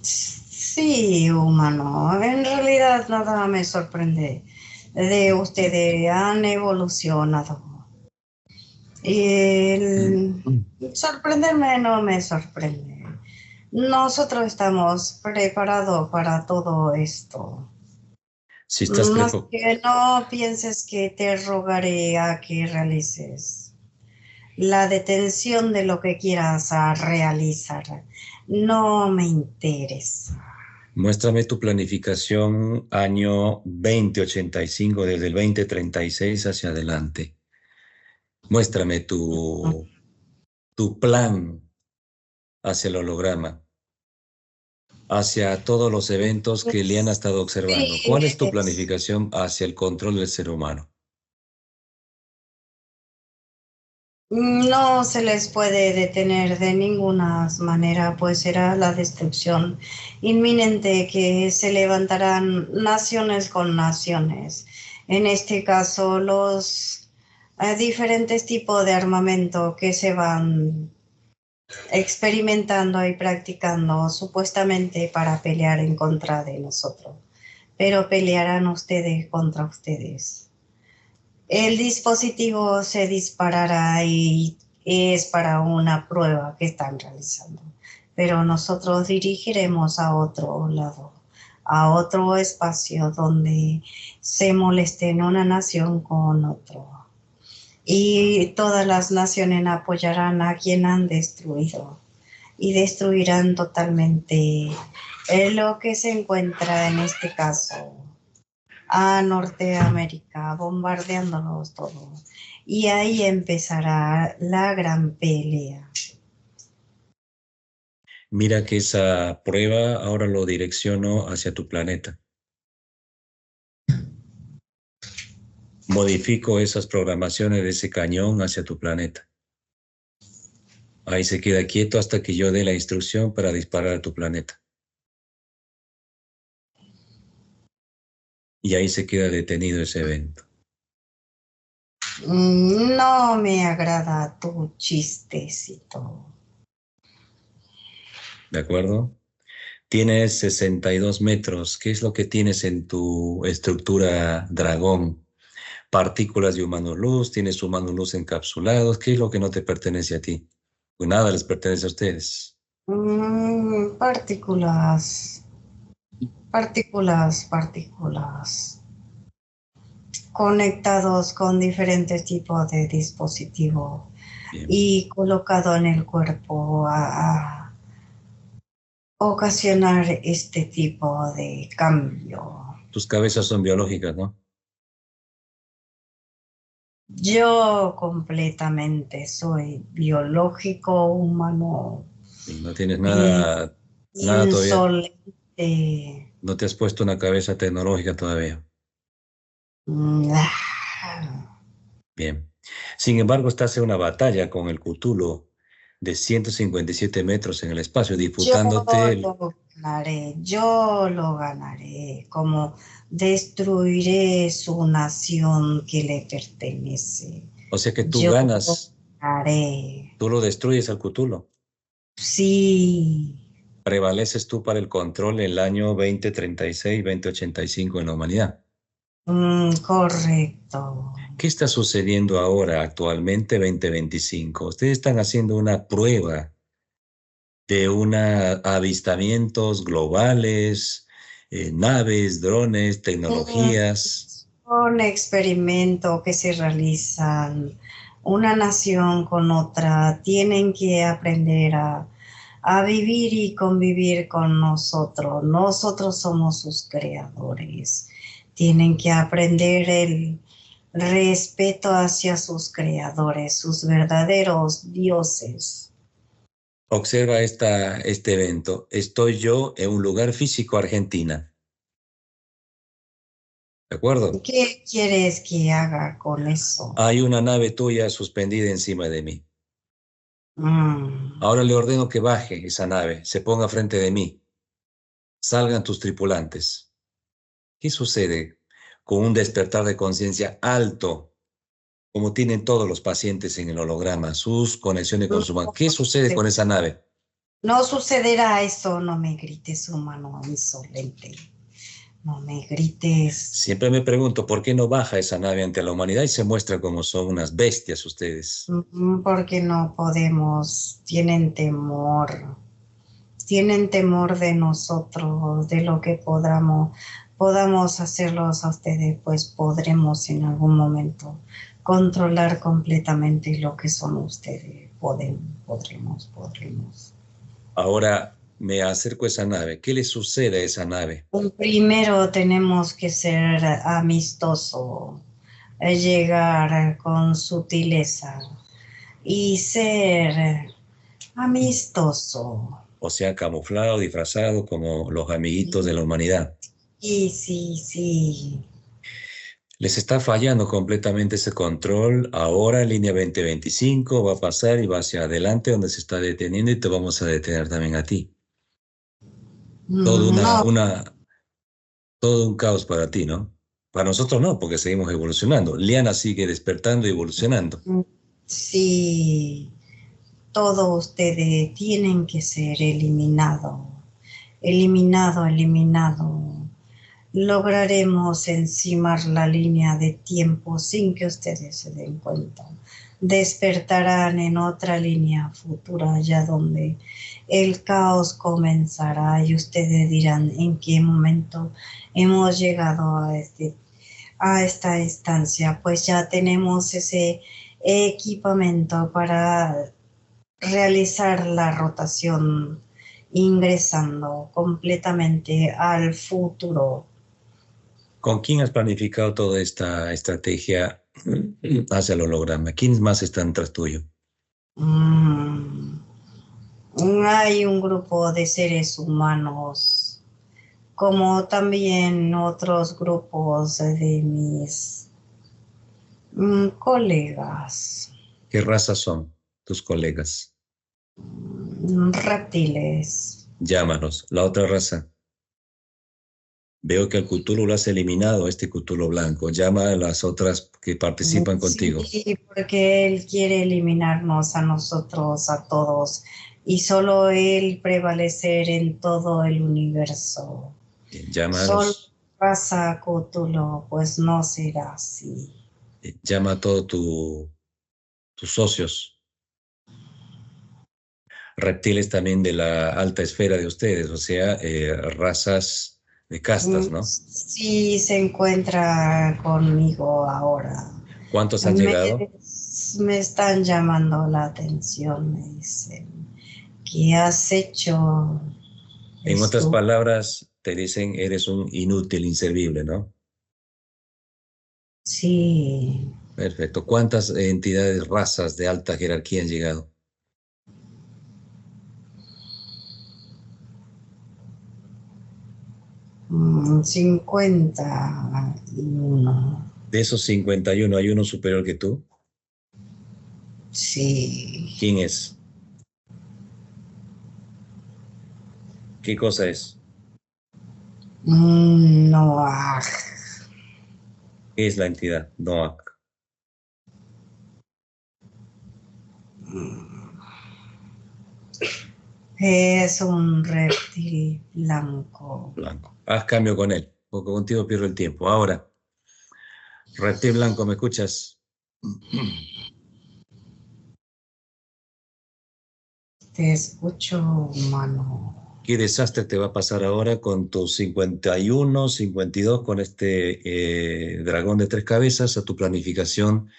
Speaker 3: Sí, humano. En realidad nada me sorprende de ustedes. Han evolucionado. Y sorprenderme no me sorprende. Nosotros estamos preparados para todo esto.
Speaker 1: Si estás
Speaker 3: Más que no pienses que te rogaré a que realices la detención de lo que quieras a realizar. No me interesa.
Speaker 1: muéstrame tu planificación año 2085 desde el 2036 hacia adelante. Muéstrame tu plan hacia el holograma, hacia todos los eventos que Liana ha
Speaker 3: Pues,
Speaker 1: estado observando.
Speaker 3: sí,
Speaker 1: ¿Cuál es tu planificación hacia el control del ser humano?
Speaker 3: no se les puede detener de ninguna manera, pues será la destrucción inminente que se levantarán naciones con naciones. En este caso, los diferentes tipos de armamento que se van experimentando y practicando supuestamente para pelear en contra de nosotros, pero pelearán ustedes contra ustedes. El dispositivo se disparará y es para una prueba que están realizando, pero nosotros dirigiremos a otro lado, a otro espacio donde se molesten una nación con otro. Y todas las naciones apoyarán a quien han destruido y destruirán totalmente lo que se encuentra en este caso a Norteamérica, bombardeándolos todos. Y ahí empezará la gran pelea.
Speaker 1: Mira que esa prueba ahora lo direcciono hacia tu planeta. Modifico esas programaciones de ese cañón hacia tu planeta. Ahí se queda quieto hasta que yo dé la instrucción para disparar a tu planeta. Y ahí se queda detenido ese evento.
Speaker 3: No me agrada tu chistecito.
Speaker 1: ¿De acuerdo? Tienes 62 metros. ¿Qué es lo que tienes en tu estructura dragón? Partículas de humano luz, tienes humanos luz encapsulados. ¿Qué es lo que no te pertenece a ti? Pues nada les pertenece a ustedes.
Speaker 3: Partículas conectados con diferentes tipos de dispositivos y colocado en el cuerpo a ocasionar este tipo de cambio.
Speaker 1: Tus cabezas son biológicas, ¿no?
Speaker 3: Yo completamente soy biológico, humano.
Speaker 1: Y no tienes nada todavía. No te has puesto una cabeza tecnológica todavía. Bien. Sin embargo, estás en una batalla con el Cthulhu de 157 metros en el espacio, disputándote.
Speaker 3: Yo lo ganaré, como destruiré su nación que le pertenece.
Speaker 1: O sea que tú ganas.
Speaker 3: Lo ganaré.
Speaker 1: Tú lo destruyes al Cthulhu.
Speaker 3: Sí.
Speaker 1: Prevaleces tú para el control en el año 2036, 2085 en la humanidad.
Speaker 3: Correcto.
Speaker 1: ¿Qué está sucediendo ahora, actualmente, 2025? Ustedes están haciendo una prueba de avistamientos globales, naves, drones, tecnologías.
Speaker 3: Un experimento que se realizan una nación con otra, tienen que aprender a vivir y convivir con nosotros. Nosotros somos sus creadores. Tienen que aprender el respeto hacia sus creadores, sus verdaderos dioses.
Speaker 1: Observa este evento. Estoy yo en un lugar físico, Argentina. ¿De acuerdo?
Speaker 3: ¿Qué quieres que haga con eso?
Speaker 1: Hay una nave tuya suspendida encima de mí. Ahora le ordeno que baje esa nave, se ponga frente de mí. Salgan tus tripulantes. ¿Qué sucede con un despertar de conciencia alto, como tienen todos los pacientes en el holograma, sus conexiones con su mano? ¿Qué sucede con esa nave?
Speaker 3: No sucederá eso, no me grites, humano insolente. No me grites.
Speaker 1: Siempre me pregunto, ¿por qué no baja esa nave ante la humanidad y se muestra como son unas bestias ustedes?
Speaker 3: Porque no podemos, tienen temor de nosotros, de lo que podamos hacerlos a ustedes, pues podremos en algún momento controlar completamente lo que son ustedes. Podremos.
Speaker 1: Ahora me acerco a esa nave. ¿Qué le sucede a esa nave?
Speaker 3: Primero tenemos que ser amistosos llegar con sutileza y ser amistoso.
Speaker 1: O sea, camuflado, disfrazado como los amiguitos de la humanidad.
Speaker 3: Sí, sí, sí.
Speaker 1: Les está fallando completamente ese control. Ahora en línea 2025 va a pasar y va hacia adelante donde se está deteniendo y te vamos a detener también a ti. Todo
Speaker 3: No,
Speaker 1: todo un caos para ti, ¿no? Para nosotros no, porque seguimos evolucionando. Liana sigue despertando y evolucionando.
Speaker 3: sí, todos ustedes tienen que ser eliminados. Eliminado, eliminado. Lograremos encimar la línea de tiempo sin que ustedes se den cuenta. Despertarán en otra línea futura, allá donde el caos comenzará y ustedes dirán en qué momento hemos llegado a esta instancia. Pues ya tenemos ese equipamiento para realizar la rotación ingresando completamente al futuro.
Speaker 1: ¿Con quién has planificado toda esta estrategia hacia el holograma? ¿Quiénes más están tras tuyo?
Speaker 3: Hay un grupo de seres humanos, como también otros grupos de mis colegas.
Speaker 1: ¿Qué razas son tus colegas?
Speaker 3: Reptiles.
Speaker 1: Llámanos. La otra raza. Veo que el Cthulhu lo has eliminado, este Cthulhu blanco. Llama a las otras que participan contigo.
Speaker 3: Sí, porque él quiere eliminarnos a nosotros, a todos, y solo él prevalecer en todo el universo.
Speaker 1: Llámalos.
Speaker 3: Solo raza Cthulhu, pues no será así.
Speaker 1: Llama a todos tus socios. Reptiles también de la alta esfera de ustedes, o sea, razas de castas, ¿no?
Speaker 3: Sí, se encuentra conmigo ahora.
Speaker 1: ¿Cuántos han llegado?
Speaker 3: Me están llamando la atención, me dicen, ¿qué has hecho?
Speaker 1: En otras palabras, te dicen, eres un inútil, inservible, ¿no?
Speaker 3: Sí.
Speaker 1: Perfecto. ¿Cuántas entidades, razas de alta jerarquía han llegado?
Speaker 3: Mm, 51.
Speaker 1: De esos 51, ¿hay uno superior que tú?
Speaker 3: Sí.
Speaker 1: ¿Quién es? ¿Qué cosa es?
Speaker 3: Noah.
Speaker 1: ¿Qué es la entidad? Noah.
Speaker 3: Es un reptil blanco.
Speaker 1: Blanco. Haz cambio con él, porque contigo pierdo el tiempo. Ahora, reptil blanco, ¿me escuchas?
Speaker 3: Te escucho, humano.
Speaker 1: ¿Qué desastre te va a pasar ahora con tus 51, 52, con este dragón de 3 cabezas, a tu planificación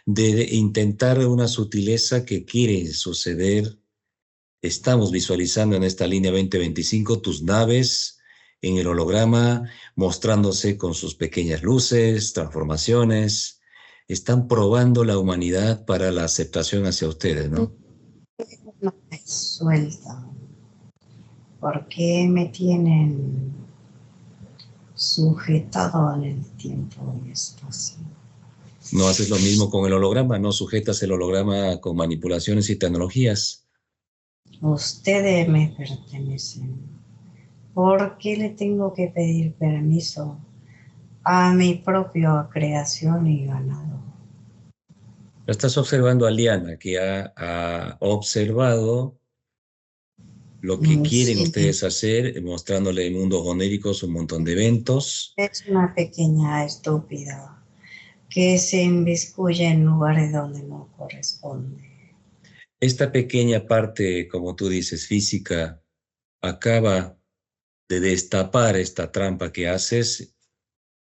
Speaker 1: de intentar una sutileza que quiere suceder? Estamos visualizando en esta línea 2025 tus naves en el holograma, mostrándose con sus pequeñas luces, transformaciones. Están probando la humanidad para la aceptación hacia ustedes, ¿no?
Speaker 3: No me sueltan. ¿Por qué me tienen sujetado en el tiempo y espacio?
Speaker 1: ¿No haces lo mismo con el holograma? ¿No sujetas el holograma con manipulaciones y tecnologías?
Speaker 3: Ustedes me pertenecen. ¿Por qué le tengo que pedir permiso a mi propia creación y ganado?
Speaker 1: Estás observando a Liana, que ha observado lo que quieren ustedes hacer, mostrándole mundos oníricos, un montón de eventos.
Speaker 3: Es una pequeña estúpida que se inmiscuye en lugares donde no corresponde.
Speaker 1: Esta pequeña parte, como tú dices, física, acaba de destapar esta trampa que haces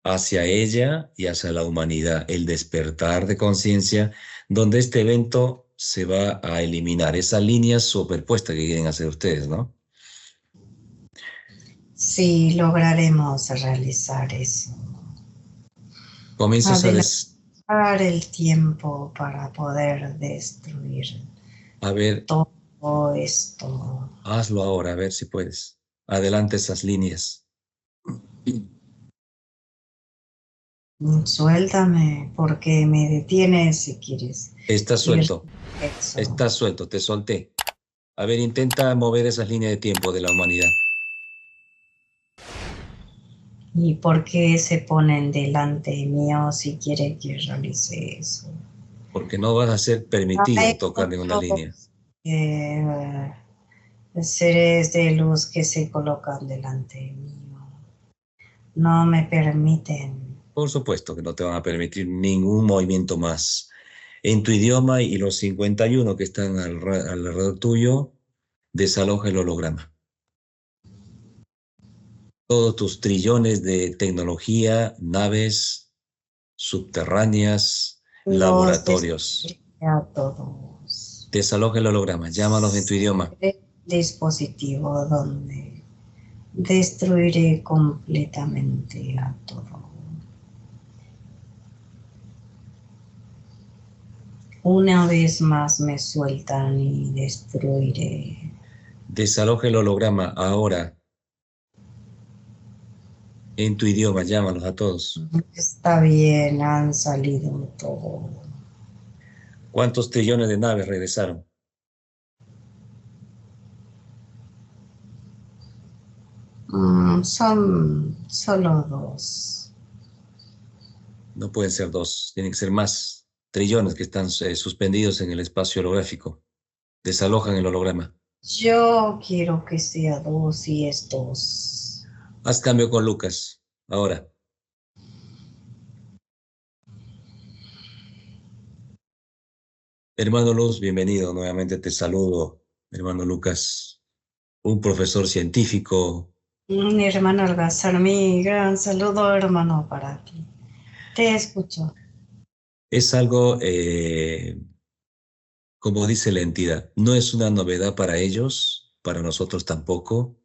Speaker 1: hacia ella y hacia la humanidad, el despertar de conciencia, donde este evento se va a eliminar, esa línea superpuesta que quieren hacer ustedes, ¿no?
Speaker 3: Sí, lograremos realizar eso.
Speaker 1: Comienzas
Speaker 3: Dar el tiempo para poder destruir
Speaker 1: A ver,
Speaker 3: todo esto.
Speaker 1: hazlo ahora, a ver si puedes. Adelante esas líneas.
Speaker 3: Suéltame porque me detienes si quieres
Speaker 1: Estás
Speaker 3: ir
Speaker 1: suelto,
Speaker 3: eso.
Speaker 1: estás suelto, te solté. A ver, intenta mover esas líneas de tiempo de la humanidad.
Speaker 3: ¿Y por qué se ponen delante mío si quiere que realice eso?
Speaker 1: Porque no vas a ser permitido
Speaker 3: Hay
Speaker 1: tocar ninguna línea.
Speaker 3: otros eh, seres de luz que se colocan delante mío. No me permiten.
Speaker 1: Por supuesto que no te van a permitir ningún movimiento más. En tu idioma y los 51 que están alrededor tuyo, desaloja el holograma. Todos tus trillones de tecnología, naves subterráneas,
Speaker 3: Los
Speaker 1: laboratorios.
Speaker 3: destruiré a todos.
Speaker 1: Desaloja el holograma, llámalos en tu idioma.
Speaker 3: Seré un dispositivo donde destruiré completamente a todo. Una vez más me sueltan y destruiré.
Speaker 1: Desaloja el holograma ahora. En tu idioma, llámalos a todos.
Speaker 3: Está bien, han salido todo.
Speaker 1: ¿Cuántos trillones de naves regresaron?
Speaker 3: Son solo dos.
Speaker 1: No pueden ser dos, tienen que ser más. Trillones que están suspendidos en el espacio holográfico. Desalojan el holograma.
Speaker 3: Yo quiero que sea dos y estos.
Speaker 1: Haz cambio con Lucas. Ahora. Hermano Luz, bienvenido. Nuevamente te saludo, hermano Lucas, un profesor científico.
Speaker 3: Mi hermano Algazar, mi gran saludo, hermano, para ti. Te escucho.
Speaker 1: Es algo, como dice la entidad, no es una novedad para ellos, para nosotros tampoco.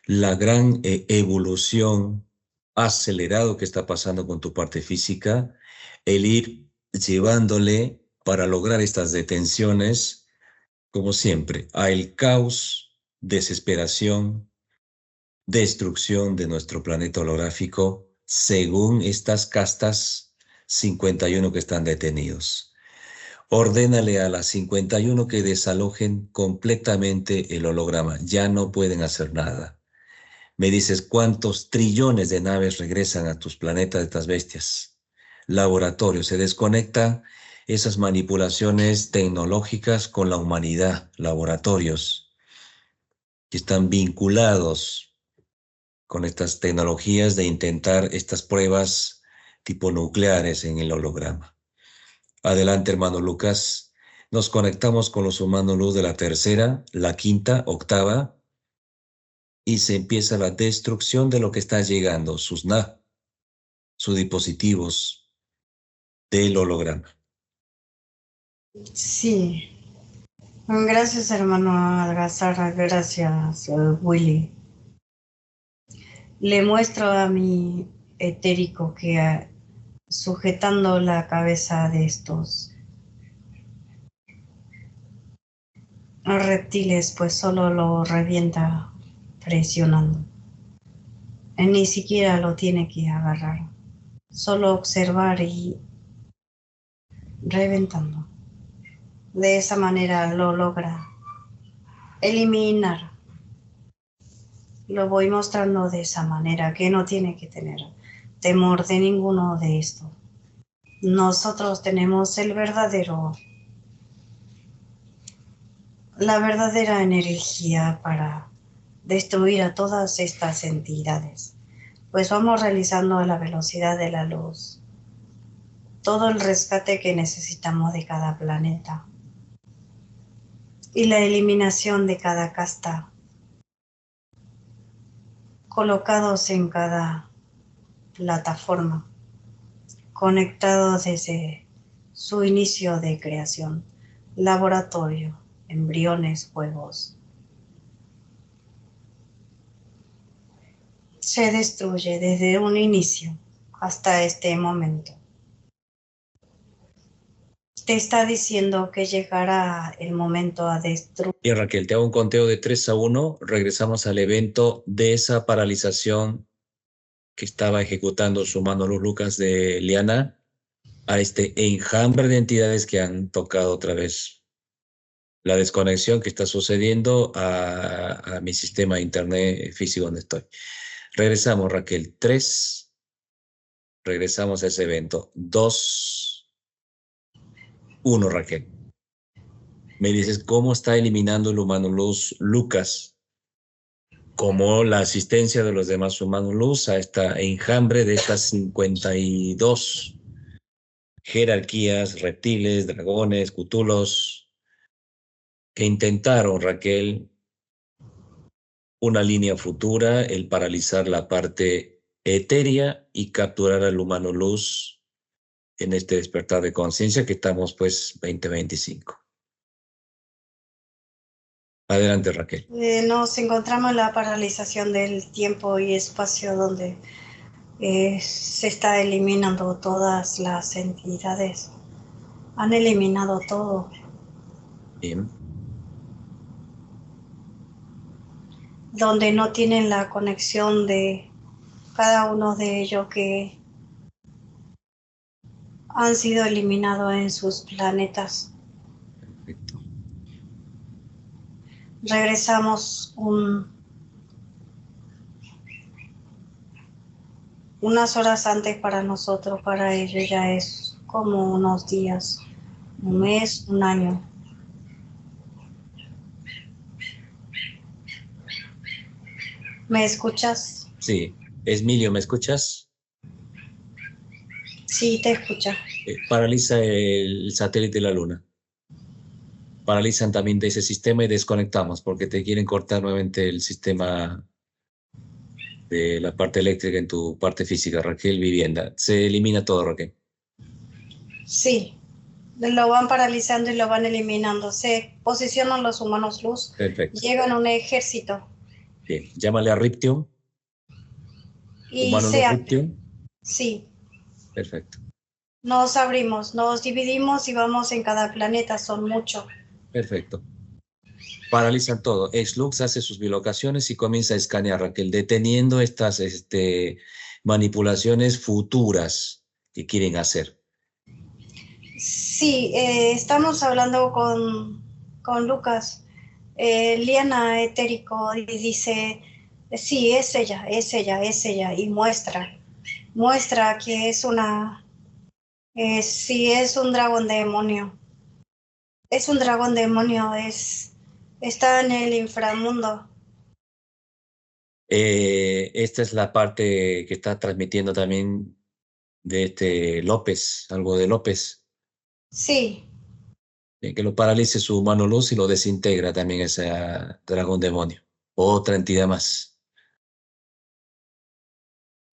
Speaker 1: La gran evolución acelerado que está pasando con tu parte física, el ir llevándole para lograr estas detenciones, como siempre, a el caos, desesperación, destrucción de nuestro planeta holográfico, según estas castas 51 que están detenidos. Ordénale a las 51 que desalojen completamente el holograma. Ya no pueden hacer nada. Me dices cuántos trillones de naves regresan a tus planetas de estas bestias. Laboratorios, se desconectan esas manipulaciones tecnológicas con la humanidad. Laboratorios que están vinculados con estas tecnologías de intentar estas pruebas tipo nucleares en el holograma. Adelante, hermano Lucas. Nos conectamos con los humanos luz de la tercera, la quinta, octava, y se empieza la destrucción de lo que está llegando, sus dispositivos del holograma.
Speaker 3: Sí. Gracias, hermano Algazar. Gracias, Willy. Le muestro a mi etérico que sujetando la cabeza de estos reptiles, pues solo lo revienta presionando. Ni siquiera lo tiene que agarrar. Solo observar y reventando. De esa manera lo logra eliminar. Lo voy mostrando de esa manera, que no tiene que tener temor de ninguno de esto. Nosotros tenemos la verdadera energía para destruir a todas estas entidades. Pues vamos realizando a la velocidad de la luz todo el rescate que necesitamos de cada planeta y la eliminación de cada casta, colocados en cada plataforma, conectados desde su inicio de creación, laboratorio, embriones, juegos. Se destruye desde un inicio hasta este momento. te está diciendo que llegará el momento a destruir.
Speaker 1: Y Raquel, te hago un conteo de 3 a 1. Regresamos al evento de esa paralización que estaba ejecutando su mano Luz Lucas de Liana, a este enjambre de entidades que han tocado otra vez la desconexión que está sucediendo a mi sistema de internet físico donde estoy. Regresamos, Raquel. 3. Regresamos a ese evento. 2, 1, Raquel. Me dices cómo está eliminando el humano luz Lucas, como la asistencia de los demás humanos luz a esta enjambre de estas 52 jerarquías, reptiles, dragones, cthulhus, que intentaron, Raquel, una línea futura, el paralizar la parte etérea y capturar al humano luz en este despertar de conciencia que estamos pues 2025. Adelante, Raquel.
Speaker 3: Nos encontramos en la paralización del tiempo y espacio donde se está eliminando todas las entidades. Han eliminado todo.
Speaker 1: Bien.
Speaker 3: Donde no tienen la conexión de cada uno de ellos que han sido eliminados en sus planetas.
Speaker 1: Perfecto.
Speaker 3: Regresamos unas horas antes para nosotros, para ellos ya es como unos días, un mes, un año. ¿Me escuchas?
Speaker 1: Sí. Esmilio, ¿me escuchas?
Speaker 3: Sí, te escucha.
Speaker 1: Paraliza el satélite de la Luna. Paralizan también de ese sistema y desconectamos porque te quieren cortar nuevamente el sistema de la parte eléctrica en tu parte física, Raquel, vivienda. Se elimina todo, Raquel.
Speaker 3: Sí, lo van paralizando y lo van eliminando. Se posicionan los humanos luz.
Speaker 1: Perfecto.
Speaker 3: Llegan un ejército.
Speaker 1: Bien, llámale a Ription.
Speaker 3: Y
Speaker 1: Humano
Speaker 3: se
Speaker 1: luz Ription.
Speaker 3: Sí.
Speaker 1: Perfecto.
Speaker 3: Nos abrimos, nos dividimos y vamos en cada planeta, son muchos.
Speaker 1: Perfecto. Paralizan todo. Exlux hace sus bilocaciones y comienza a escanear, Raquel, deteniendo estas manipulaciones futuras que quieren hacer.
Speaker 3: Sí, estamos hablando con Lucas. Liana Etérico y dice, sí, es ella, y muestra que es sí, es un dragón demonio. Es un dragón demonio, está en el inframundo.
Speaker 1: Esta es la parte que está transmitiendo también de López, algo de López.
Speaker 3: Sí.
Speaker 1: Que lo paralice su mano luz y lo desintegra también ese dragón demonio. Otra entidad más.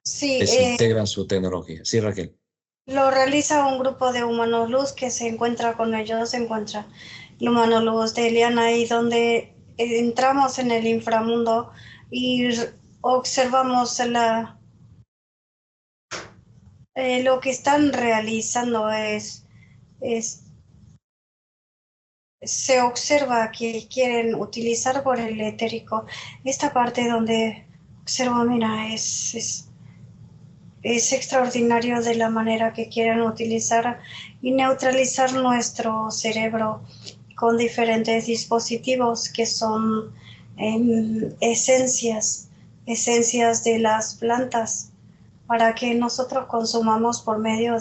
Speaker 3: Sí.
Speaker 1: Desintegran su tecnología. Sí, Raquel.
Speaker 3: Lo realiza un grupo de humanos luz que se encuentra con ellos, se encuentra el humano luz de Eliana y donde entramos en el inframundo y observamos lo que están realizando se observa que quieren utilizar por el etérico esta parte donde observo, mira, es extraordinario de la manera que quieren utilizar y neutralizar nuestro cerebro con diferentes dispositivos que son esencias de las plantas para que nosotros consumamos por medio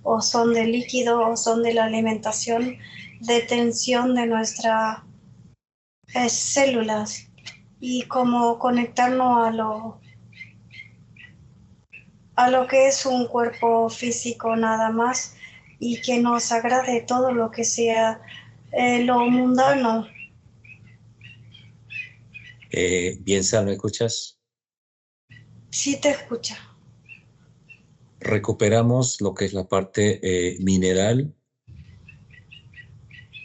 Speaker 3: o son del líquido o son de la alimentación de tensión de nuestras células y como conectarnos a lo que es un cuerpo físico nada más y que nos agrade todo lo que sea lo mundano.
Speaker 1: Bien, Sal, ¿me escuchas?
Speaker 3: Sí te escucha.
Speaker 1: Recuperamos lo que es la parte mineral,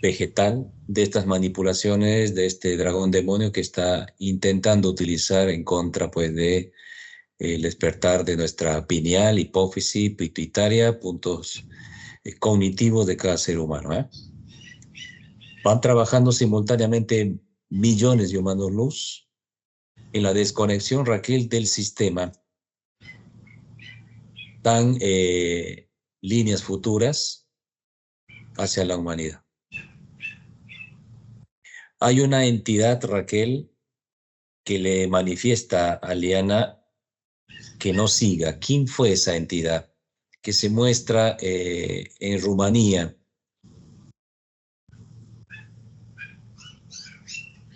Speaker 1: vegetal, de estas manipulaciones de este dragón demonio que está intentando utilizar en contra pues de el despertar de nuestra pineal, hipófisis, pituitaria, puntos cognitivo de cada ser humano, ¿eh? Van trabajando simultáneamente millones de humanos luz en la desconexión, Raquel, del sistema. Dan líneas futuras hacia la humanidad. Hay una entidad, Raquel, que le manifiesta a Liana que no siga. ¿Quién fue esa entidad que se muestra en Rumanía?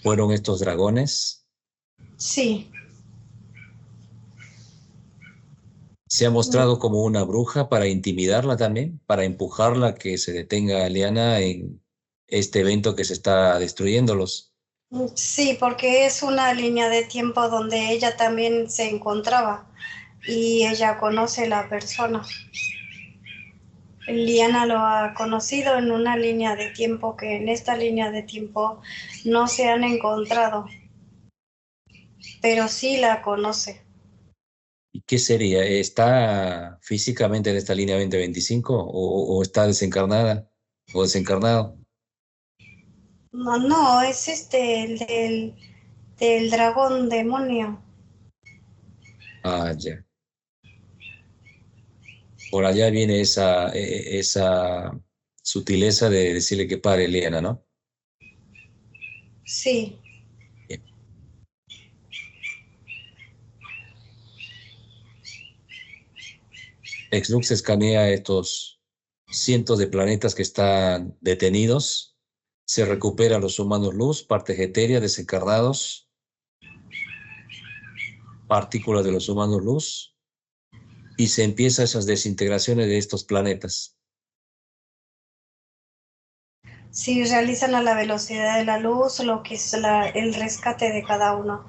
Speaker 1: ¿Fueron estos dragones?
Speaker 3: Sí.
Speaker 1: ¿Se ha mostrado como una bruja para intimidarla también? ¿Para empujarla a que se detenga Liana en este evento que se está destruyéndolos?
Speaker 3: Sí, porque es una línea de tiempo donde ella también se encontraba y ella conoce la persona. Liana lo ha conocido en una línea de tiempo que en esta línea de tiempo no se han encontrado, pero sí la conoce.
Speaker 1: ¿Y qué sería? ¿Está físicamente en esta línea 2025 o está desencarnada o desencarnado?
Speaker 3: No, no, es el del dragón demonio.
Speaker 1: Ah, ya. Por allá viene esa sutileza de decirle que pare, Liana, ¿no?
Speaker 3: Sí.
Speaker 1: Bien. Exlux escanea estos cientos de planetas que están detenidos. Se recupera los humanos luz, partes etéreas desencarnados, partículas de los humanos luz, y se empiezan esas desintegraciones de estos planetas.
Speaker 3: Sí, realizan a la velocidad de la luz lo que es el rescate de cada uno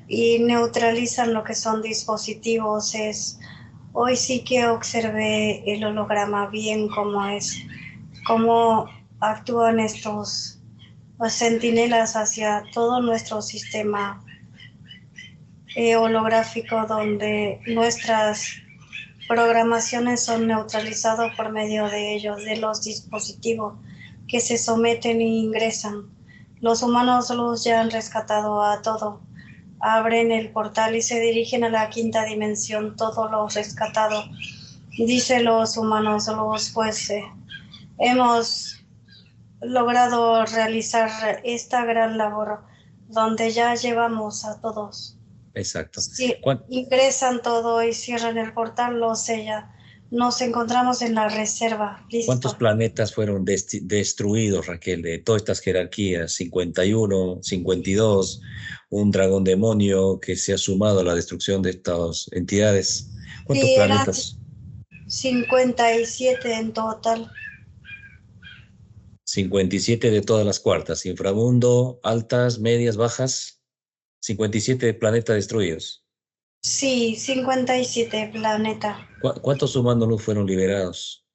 Speaker 3: y neutralizan lo que son dispositivos. Hoy sí que observé el holograma bien cómo actúan estos centinelas hacia todo nuestro sistema holográfico, donde nuestras programaciones son neutralizadas por medio de ellos, de los dispositivos que se someten e ingresan. Los humanos luz ya han rescatado a todo. Abren el portal y se dirigen a la quinta dimensión, todos los rescatados. Dice los humanos luz, pues hemos logrado realizar esta gran labor donde ya llevamos a todos.
Speaker 1: Exacto.
Speaker 3: Sí, ingresan todo y cierran el portal, lo sellan. Nos encontramos en la reserva. Listo.
Speaker 1: ¿Cuántos planetas fueron destruidos, Raquel, de todas estas jerarquías? 51, 52, un dragón demonio que se ha sumado a la destrucción de estas entidades. ¿Cuántos
Speaker 3: Sí,
Speaker 1: planetas?
Speaker 3: 57 en total.
Speaker 1: 57 de todas las cuartas, inframundo, altas, medias, bajas, 57 planetas destruidos.
Speaker 3: Sí, 57 planetas.
Speaker 1: ¿Cuántos humanos luz fueron liberados?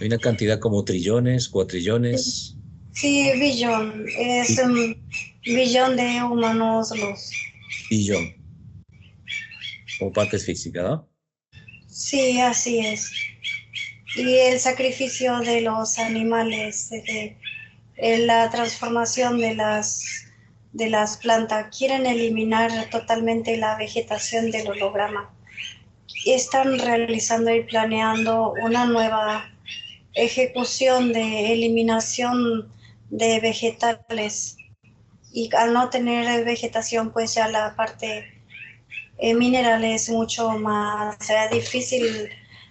Speaker 1: Hay una cantidad como trillones, cuatrillones.
Speaker 3: Sí, billón. Es un billón de humanos luz.
Speaker 1: Billón. Como partes físicas, ¿no?
Speaker 3: Sí, así es. Y el sacrificio de los animales, la transformación de las plantas. Quieren eliminar totalmente la vegetación del holograma. Están realizando y planeando una nueva ejecución de eliminación de vegetales. Y al no tener vegetación, pues ya la parte mineral es mucho más difícil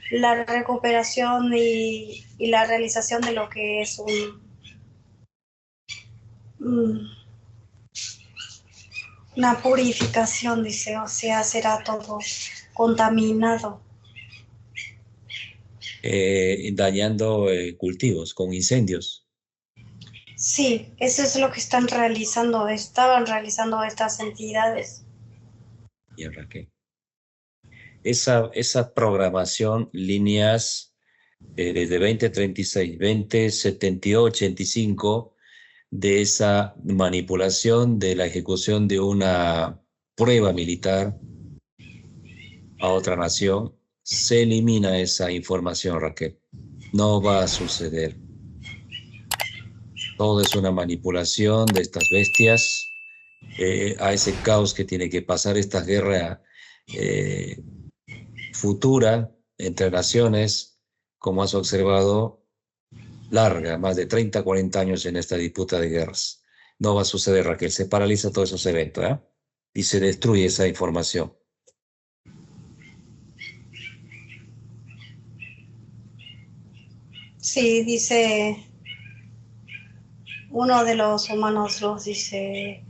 Speaker 3: la recuperación y la realización de lo que es una purificación, dice, o sea, será todo contaminado.
Speaker 1: Dañando cultivos con incendios.
Speaker 3: Sí, eso es lo que estaban realizando estas entidades.
Speaker 1: Bien, Raquel. Esa programación, líneas desde 2036, 2078, 85, de esa manipulación de la ejecución de una prueba militar a otra nación, se elimina esa información, Raquel. No va a suceder. Todo es una manipulación de estas bestias a ese caos que tiene que pasar esta guerra futura entre naciones, como has observado, larga, más de 30, 40 años en esta disputa de guerras. No va a suceder, Raquel. Se paraliza todos esos eventos, ¿eh? Y se destruye esa información.
Speaker 3: Sí, dice uno de los humanos luz, dice,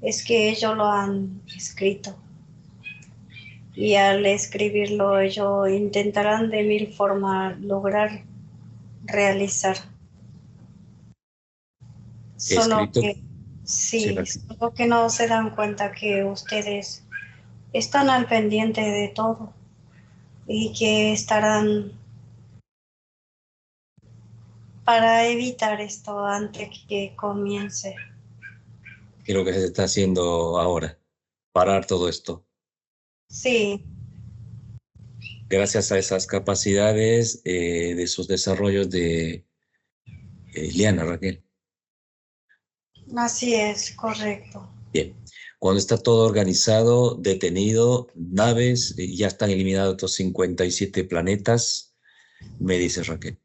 Speaker 3: es que ellos lo han escrito. Y al escribirlo ellos intentarán de mil formas lograr realizar. Solo
Speaker 1: Escrito.
Speaker 3: que
Speaker 1: Sí,
Speaker 3: sí,
Speaker 1: Raquel.
Speaker 3: solo que no se dan cuenta que ustedes están al pendiente de todo y que estarán para evitar esto antes que comience.
Speaker 1: ¿Qué es lo que se está haciendo ahora? Parar todo esto.
Speaker 3: Sí,
Speaker 1: Gracias a esas capacidades de sus desarrollos de Liana, Raquel.
Speaker 3: así es, correcto.
Speaker 1: Bien. Cuando está todo organizado, detenido, naves, ya están eliminados estos 57 planetas, me dice Raquel.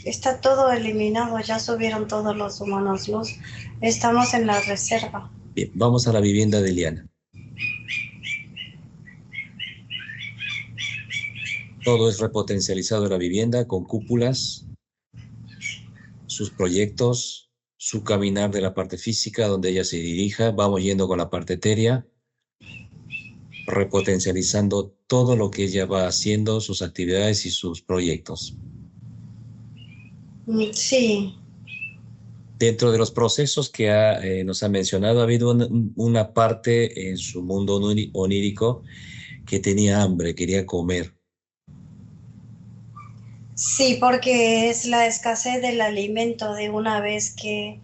Speaker 3: Está todo eliminado, ya subieron todos los humanos luz. Estamos en la reserva.
Speaker 1: Bien, vamos a la vivienda de Liana. Todo es repotencializado en la vivienda con cúpulas, sus proyectos, su caminar de la parte física donde ella se dirija. Vamos yendo con la parte etérea, repotencializando todo lo que ella va haciendo, sus actividades y sus proyectos.
Speaker 3: Sí,
Speaker 1: Dentro de los procesos que nos ha mencionado, ha habido una parte en su mundo onírico que tenía hambre, quería comer.
Speaker 3: sí, porque es la escasez del alimento de una vez que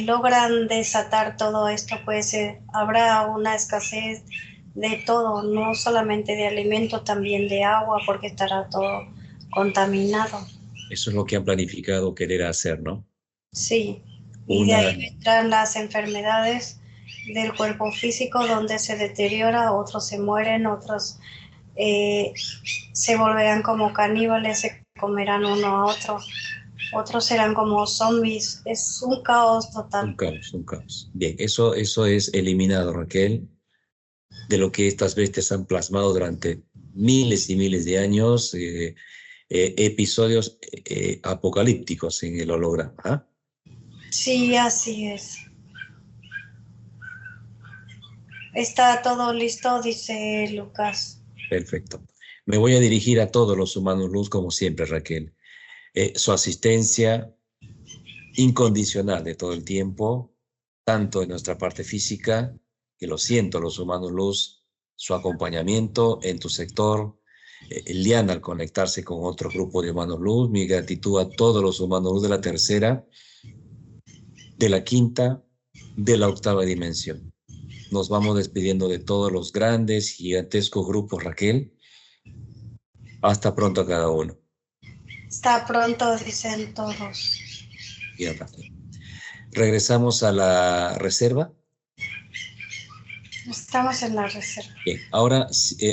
Speaker 3: logran desatar todo esto, pues habrá una escasez de todo, no solamente de alimento, también de agua, porque estará todo contaminado.
Speaker 1: Eso es lo que han planificado querer hacer, ¿no?
Speaker 3: Sí, y de ahí vendrán las enfermedades del cuerpo físico donde se deteriora, otros se mueren, otros se volverán como caníbales, se comerán uno a otro, otros serán como zombies, es un caos total.
Speaker 1: Un caos, un caos. Bien, eso es eliminado, Raquel, de lo que estas bestias han plasmado durante miles y miles de años, episodios apocalípticos en el holograma. ¿Ah?
Speaker 3: Sí, así es. Está todo listo, dice Lucas.
Speaker 1: Perfecto. Me voy a dirigir a todos los humanos luz, como siempre, Raquel. Su asistencia incondicional de todo el tiempo, tanto en nuestra parte física, que lo siento, los humanos luz, su acompañamiento en tu sector, Liana al conectarse con otro grupo de humanos luz, mi gratitud a todos los humanos luz de la tercera, de la quinta, de la octava dimensión. Nos vamos despidiendo de todos los grandes, gigantescos grupos, Raquel. Hasta pronto a cada uno.
Speaker 3: Hasta pronto, dicen todos.
Speaker 1: Bien, Raquel. Regresamos a la reserva.
Speaker 3: Estamos en la reserva.
Speaker 1: Bien, ahora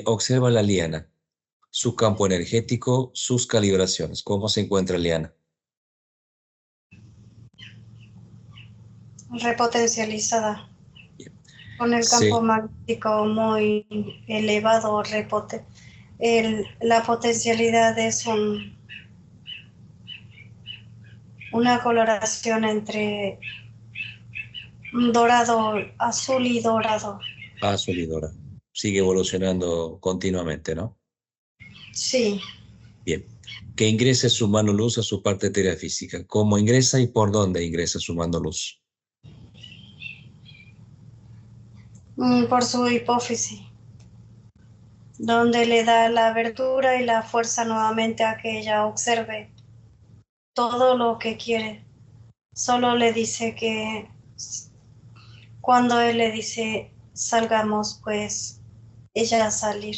Speaker 1: observa la Liana, su campo energético, sus calibraciones. ¿Cómo se encuentra Liana?
Speaker 3: Repotencializada.
Speaker 1: Bien.
Speaker 3: Con el campo magnético muy elevado, la potencialidad es una coloración entre dorado, azul y dorado.
Speaker 1: Azul y dorado. Sigue evolucionando continuamente, ¿no?
Speaker 3: Sí.
Speaker 1: Bien. Que ingrese su mano luz a su parte etérea física. ¿Cómo ingresa y por dónde ingresa su mano luz?
Speaker 3: Por su hipófisis, donde le da la abertura y la fuerza nuevamente a que ella observe todo lo que quiere. Solo le dice que cuando él le dice salgamos, pues ella salir.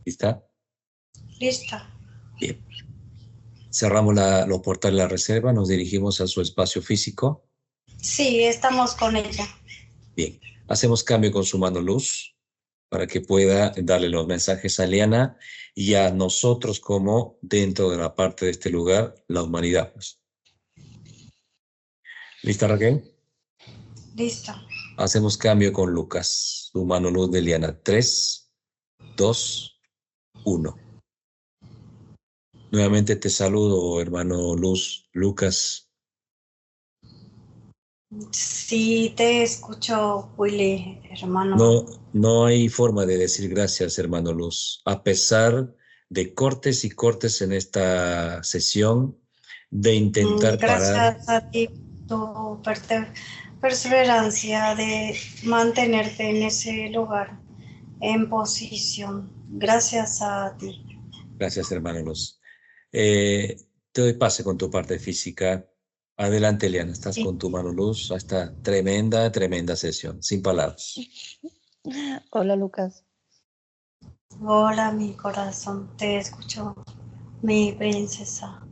Speaker 1: ¿Lista?
Speaker 3: Lista.
Speaker 1: Bien. Cerramos los portales de la reserva, nos dirigimos a su espacio físico.
Speaker 3: Sí, estamos con ella.
Speaker 1: Bien. Hacemos cambio con su mano luz para que pueda darle los mensajes a Liana y a nosotros como dentro de la parte de este lugar, la humanidad. Pues. ¿Lista, Raquel?
Speaker 3: Listo.
Speaker 1: Hacemos cambio con Lucas, su mano luz de Liana. 3, 2, 1. Nuevamente te saludo, hermano Luz, Lucas.
Speaker 3: Sí, te escucho, Willy, hermano.
Speaker 1: No hay forma de decir gracias, hermano Luz. A pesar de cortes y cortes en esta sesión, de intentar parar.
Speaker 3: Gracias a ti, tu perseverancia de mantenerte en ese lugar, en posición. Gracias a ti.
Speaker 1: Gracias, hermano Luz. Te doy pase con tu parte física. Adelante, Eliana, estás
Speaker 3: Sí.
Speaker 1: con tu mano luz a esta tremenda, tremenda sesión. Sin palabras.
Speaker 2: Hola, Lucas.
Speaker 3: Hola, mi corazón, te escucho, mi princesa.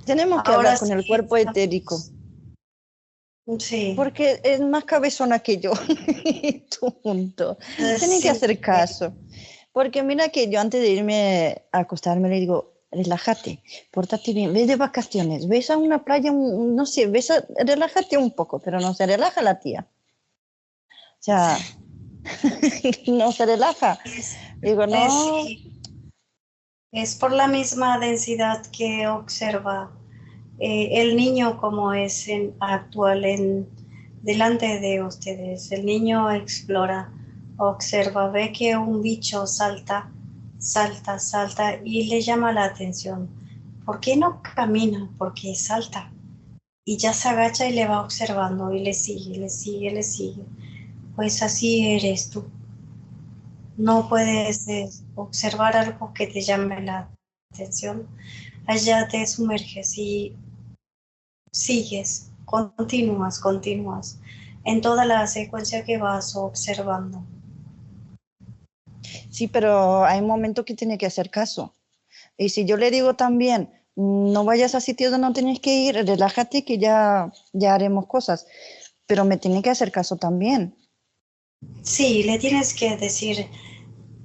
Speaker 2: Tenemos que
Speaker 3: Ahora
Speaker 2: hablar con el
Speaker 3: sí,
Speaker 2: cuerpo etérico,
Speaker 3: Sí.
Speaker 2: porque es más cabezona que yo. Tonto. Tienen que
Speaker 3: Sí.
Speaker 2: hacer caso. Porque mira que yo antes de irme a acostarme le digo, relájate, pórtate bien, ves de vacaciones, ves a una playa, no sé, relájate un poco, pero no se relaja la tía. O sea, no se relaja. Digo, no,
Speaker 3: Sí. Es por la misma densidad que observa el niño como es actual delante de ustedes. El niño explora, observa, ve que un bicho salta, salta, salta y le llama la atención. ¿Por qué no camina? Porque salta. Y ya se agacha y le va observando y le sigue, le sigue, le sigue. Pues así eres tú. No puedes observar algo que te llame la atención. Allá te sumerges y sigues, continúas en toda la secuencia que vas observando.
Speaker 2: sí, pero hay un momento que tiene que hacer caso. Y si yo le digo también, no vayas a sitios donde no tienes que ir, relájate que ya haremos cosas, pero me tiene que hacer caso también.
Speaker 3: Sí, le tienes que decir,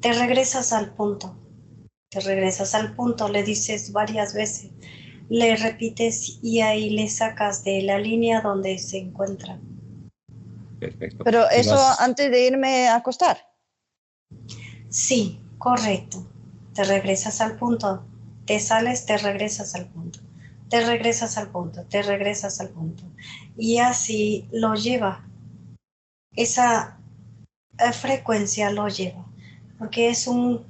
Speaker 3: te regresas al punto, le dices varias veces, le repites y ahí le sacas de la línea donde se encuentra.
Speaker 1: Perfecto.
Speaker 2: Pero
Speaker 1: Y
Speaker 2: eso
Speaker 1: vas,
Speaker 2: antes de irme a acostar.
Speaker 3: Sí, correcto. Te regresas al punto. Te sales, te regresas al punto. Te regresas al punto, te regresas al punto. Y así lo lleva. Esa frecuencia lo lleva. Porque es un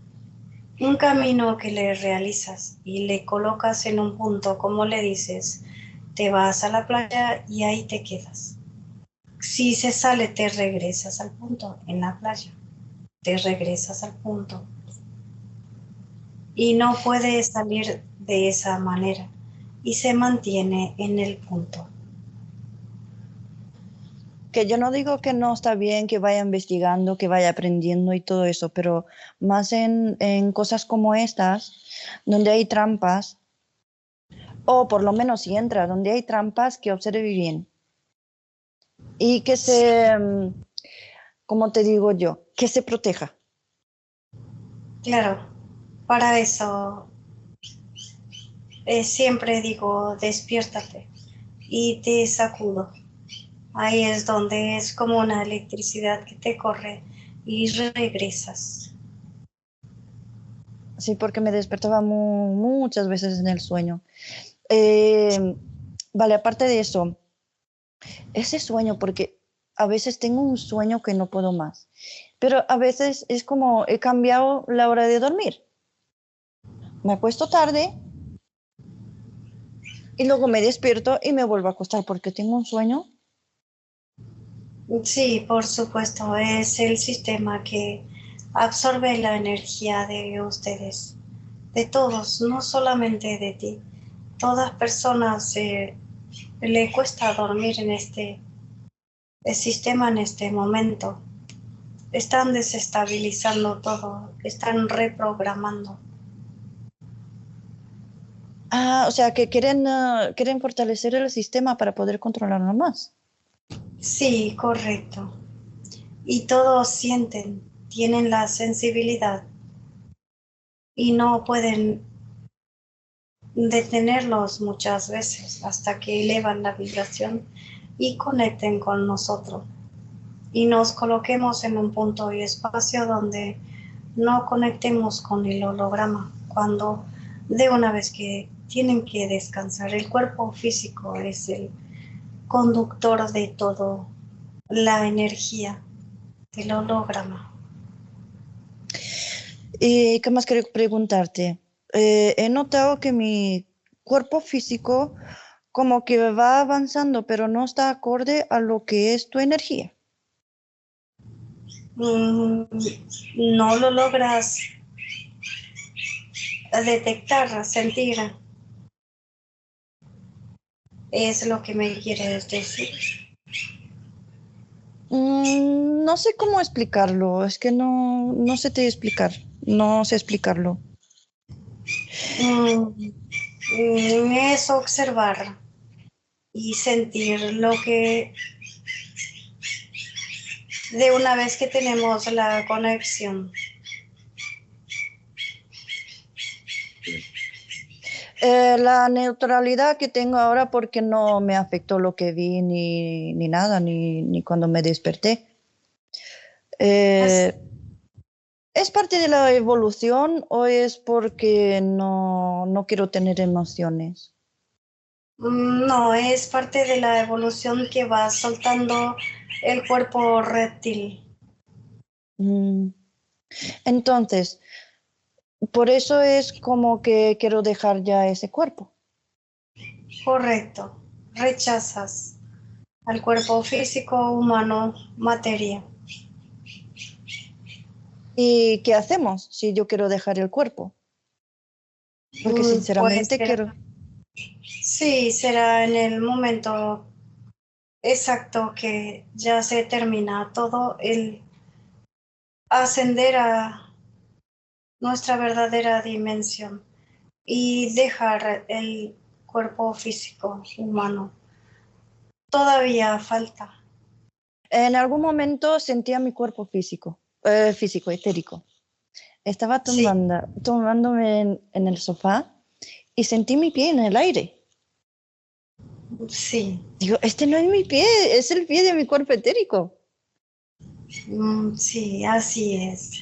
Speaker 3: camino que le realizas y le colocas en un punto, como le dices, te vas a la playa y ahí te quedas. Si se sale, te regresas al punto en la playa. Te regresas al punto. Y no puede salir de esa manera y se mantiene en el punto.
Speaker 2: Que yo no digo que no está bien que vaya investigando, que vaya aprendiendo y todo eso, pero más en cosas como estas, donde hay trampas, o por lo menos si entra donde hay trampas, que observe bien. Y que como te digo yo, que se proteja.
Speaker 3: Claro, para eso siempre digo despiértate y te sacudo. Ahí es donde es como una electricidad que te corre y regresas.
Speaker 2: Sí, porque me despertaba muchas veces en el sueño. Vale, aparte de eso, ese sueño, porque a veces tengo un sueño que no puedo más, pero a veces es como he cambiado la hora de dormir. Me acuesto tarde y luego me despierto y me vuelvo a acostar porque tengo un sueño.
Speaker 3: Sí, por supuesto, es el sistema que absorbe la energía de ustedes, de todos, no solamente de ti. Todas personas le cuesta dormir en este el sistema en este momento. Están desestabilizando todo, están reprogramando.
Speaker 2: Ah, o sea, que quieren fortalecer el sistema para poder controlarlo más.
Speaker 3: Sí, correcto. Y todos sienten, tienen la sensibilidad y no pueden detenerlos muchas veces hasta que elevan la vibración y conecten con nosotros y nos coloquemos en un punto y espacio donde no conectemos con el holograma. Cuando de una vez que tienen que descansar, el cuerpo físico es el conductor de todo, la energía del holograma.
Speaker 2: ¿Y qué más quería preguntarte? He notado que mi cuerpo físico como que va avanzando, pero no está acorde a lo que es tu energía.
Speaker 3: No lo logras detectar, sentir. Es lo que me quieres decir.
Speaker 2: No sé cómo explicarlo, es que no sé te explicar, no sé explicarlo.
Speaker 3: Es observar y sentir lo que de una vez que tenemos la conexión.
Speaker 2: La neutralidad que tengo ahora porque no me afectó lo que vi ni nada, ni cuando me desperté. ¿Es parte de la evolución o es porque no quiero tener emociones?
Speaker 3: No, es parte de la evolución que va soltando el cuerpo reptil.
Speaker 2: Entonces, por eso es como que quiero dejar ya ese cuerpo.
Speaker 3: Correcto. Rechazas al cuerpo físico, humano, materia.
Speaker 2: ¿Y qué hacemos si yo quiero dejar el cuerpo? Porque
Speaker 3: Pues
Speaker 2: sinceramente quiero.
Speaker 3: sí, será en el momento exacto que ya se termina todo el ascender a nuestra verdadera dimensión y dejar el cuerpo físico humano. Todavía falta.
Speaker 2: En algún momento sentía mi cuerpo físico, etérico. Estaba
Speaker 3: Sí,
Speaker 2: tumbándome en el sofá y sentí mi pie en el aire.
Speaker 3: sí,
Speaker 2: Digo, este no es mi pie, es el pie de mi cuerpo etérico.
Speaker 3: sí, así es.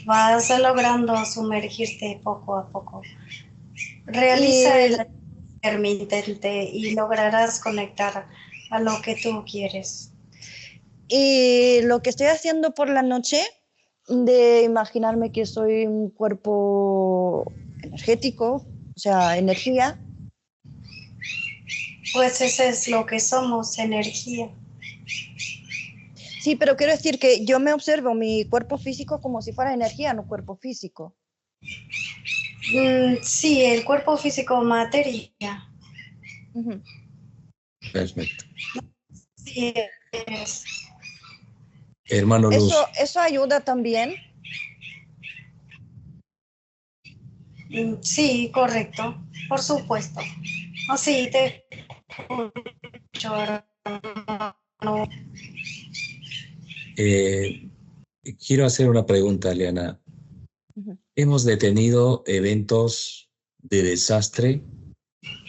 Speaker 3: Vas logrando sumergirte poco a poco. Realiza
Speaker 2: Y,
Speaker 3: el intermitente y lograrás conectar a lo que tú quieres.
Speaker 2: y lo que estoy haciendo por la noche, de imaginarme que soy un cuerpo energético, o sea, energía.
Speaker 3: Pues eso es lo que somos, energía.
Speaker 2: Sí, pero quiero decir que yo me observo mi cuerpo físico como si fuera energía, no cuerpo físico.
Speaker 3: Sí, el cuerpo físico, materia.
Speaker 2: Uh-huh.
Speaker 1: Perfecto.
Speaker 3: Sí, es.
Speaker 1: Hermano Luz,
Speaker 2: Eso ayuda también.
Speaker 3: Sí, correcto, por supuesto. Oh, sí, te escucho, hermano.
Speaker 1: quiero hacer una pregunta, Liana.
Speaker 2: Uh-huh.
Speaker 1: Hemos detenido eventos de desastre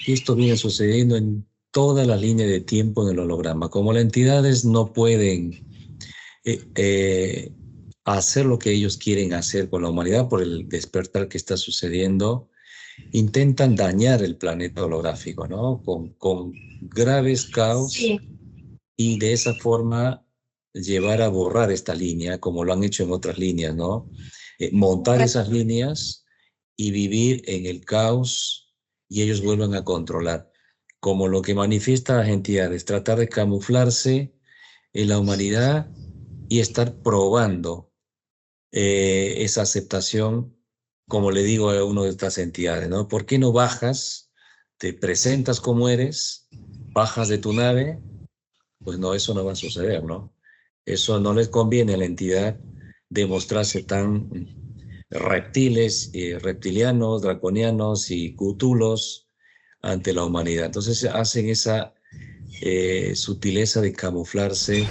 Speaker 1: y esto viene sucediendo en toda la línea de tiempo en el holograma. Como las entidades no pueden hacer lo que ellos quieren hacer con la humanidad por el despertar que está sucediendo, intentan dañar el planeta holográfico, ¿no? Con graves caos
Speaker 3: Sí,
Speaker 1: y de esa forma llevar a borrar esta línea, como lo han hecho en otras líneas, ¿no? Montar esas líneas y vivir en el caos y ellos vuelvan a controlar. Como lo que manifiesta las entidades, tratar de camuflarse en la humanidad y estar probando esa aceptación, como le digo a uno de estas entidades, ¿no? ¿Por qué no bajas, te presentas como eres, bajas de tu nave pues no, eso no va a suceder, ¿no? Eso no les conviene a la entidad demostrarse tan reptiles, reptilianos, draconianos y cútulos ante la humanidad. Entonces hacen esa sutileza de camuflarse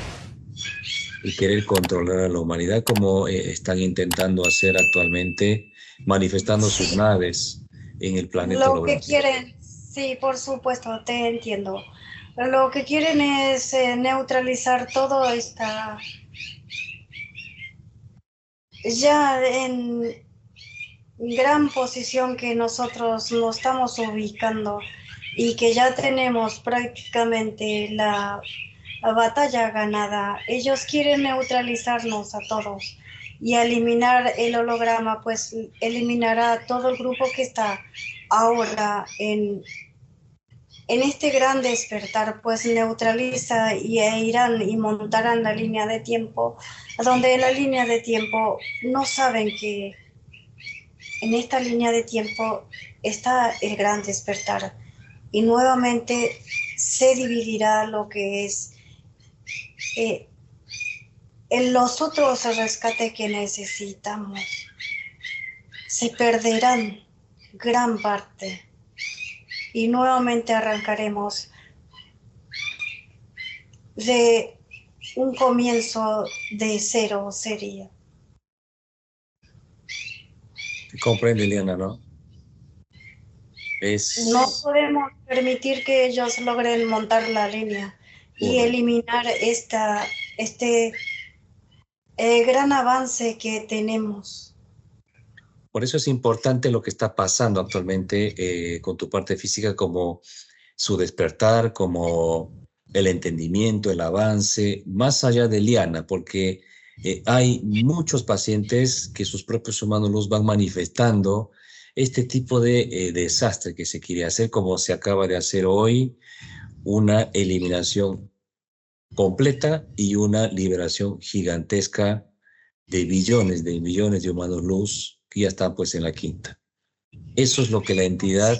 Speaker 1: y querer controlar a la humanidad como están intentando hacer actualmente, manifestando sus
Speaker 3: Sí,
Speaker 1: naves en el planeta
Speaker 3: lo que
Speaker 1: holográfico.
Speaker 3: quieren, sí, por supuesto, te entiendo. Lo que quieren es neutralizar todo esta, ya en gran posición que nosotros nos estamos ubicando y que ya tenemos prácticamente la batalla ganada. Ellos quieren neutralizarnos a todos y eliminar el holograma, pues eliminará todo el grupo que está ahora en este gran despertar, pues neutraliza y irán y montarán la línea de tiempo, donde en la línea de tiempo no saben que en esta línea de tiempo está el gran despertar y nuevamente se dividirá lo que es eh, en los otros rescate que necesitamos. Se perderán gran parte y nuevamente arrancaremos de un comienzo de cero sería.
Speaker 1: Comprende, Liliana, ¿no?
Speaker 3: No
Speaker 1: Es
Speaker 3: podemos permitir que ellos logren montar la línea y
Speaker 1: correcto.
Speaker 3: eliminar este gran avance que tenemos.
Speaker 1: Por eso es importante lo que está pasando actualmente con tu parte física, como su despertar, como el entendimiento, el avance, más allá de Liana, porque hay muchos pacientes que sus propios humanos los van manifestando este tipo de desastre que se quiere hacer, como se acaba de hacer hoy, una eliminación completa y una liberación gigantesca de millones de humanos luz que ya están pues en la quinta. Eso es lo que la entidad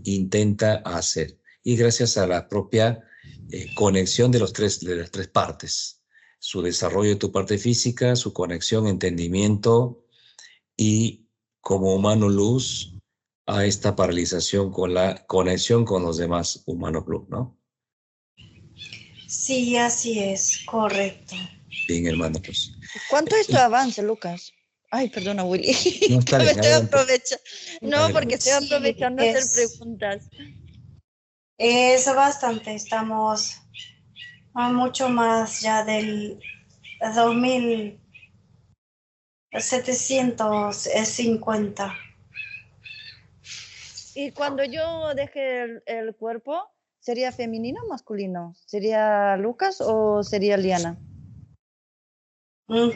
Speaker 1: intenta hacer. Y gracias a la propia conexión de las tres partes, su desarrollo de tu parte física, su conexión, entendimiento y como humano luz a esta paralización con la conexión con los demás humanos luz, ¿no?
Speaker 3: Sí, así es, correcto.
Speaker 1: Bien, hermano, pues.
Speaker 2: ¿Cuánto es tu avance, Lucas? Ay, perdona, Willy.
Speaker 1: No, está
Speaker 2: Que me
Speaker 1: bien,
Speaker 2: estoy
Speaker 1: adelante,
Speaker 2: aprovechando. No, porque
Speaker 1: adelante.
Speaker 2: estoy
Speaker 3: Sí,
Speaker 2: aprovechando a hacer preguntas.
Speaker 3: es bastante, estamos a mucho más ya del 2750.
Speaker 2: Y cuando yo deje el cuerpo, ¿sería femenino o masculino? ¿Sería Lucas o sería Liana?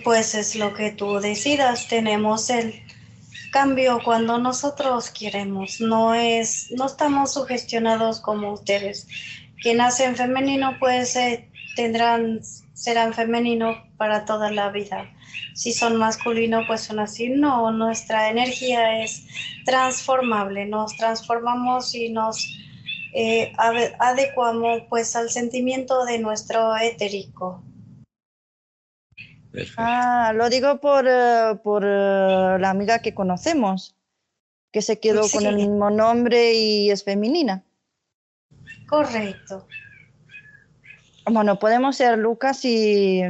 Speaker 3: Pues es lo que tú decidas, tenemos el cambio cuando nosotros queremos, no estamos sugestionados como ustedes, que nacen femenino pues serán femenino para toda la vida. Si son masculino pues son así, no, nuestra energía es transformable, nos transformamos y nos adecuamos pues al sentimiento de nuestro etérico.
Speaker 1: Perfecto.
Speaker 2: Ah, lo digo por la amiga que conocemos, que se quedó con el
Speaker 3: Sí,
Speaker 2: mismo nombre y es femenina.
Speaker 3: correcto.
Speaker 2: Bueno, podemos ser Lucas y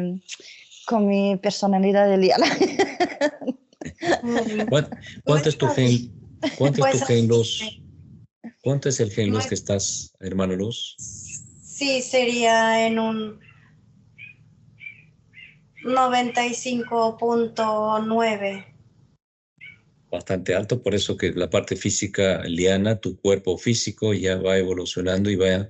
Speaker 2: con mi personalidad de Liana.
Speaker 1: ¿Cuánto es tu gen, cuánto es tu
Speaker 3: Pues
Speaker 1: gen
Speaker 3: así,
Speaker 1: luz? ¿Cuánto es el gen luz que estás, hermano Luz?
Speaker 3: sí, sería en un 95.9.
Speaker 1: Bastante alto, por eso que la parte física liana, tu cuerpo físico ya va evolucionando y va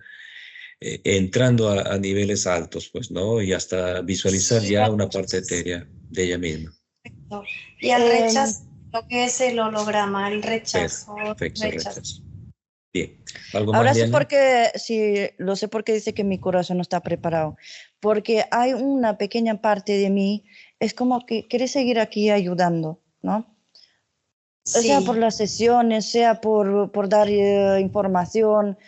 Speaker 1: entrando a niveles altos, pues, ¿no? Y hasta visualizar
Speaker 3: Sí,
Speaker 1: ya una parte etérea de ella misma.
Speaker 3: correcto. Y el rechazo, lo que es el holograma, el rechazo,
Speaker 1: Perfecto,
Speaker 3: rechazo.
Speaker 1: rechazo. Bien. ¿Algo más,
Speaker 2: ahora
Speaker 1: Liana?
Speaker 2: sí, lo sé porque dice que mi corazón no está preparado. Porque hay una pequeña parte de mí, es como que quiere seguir aquí ayudando, ¿no?
Speaker 3: Sí.
Speaker 2: Sea por las sesiones, sea por dar información,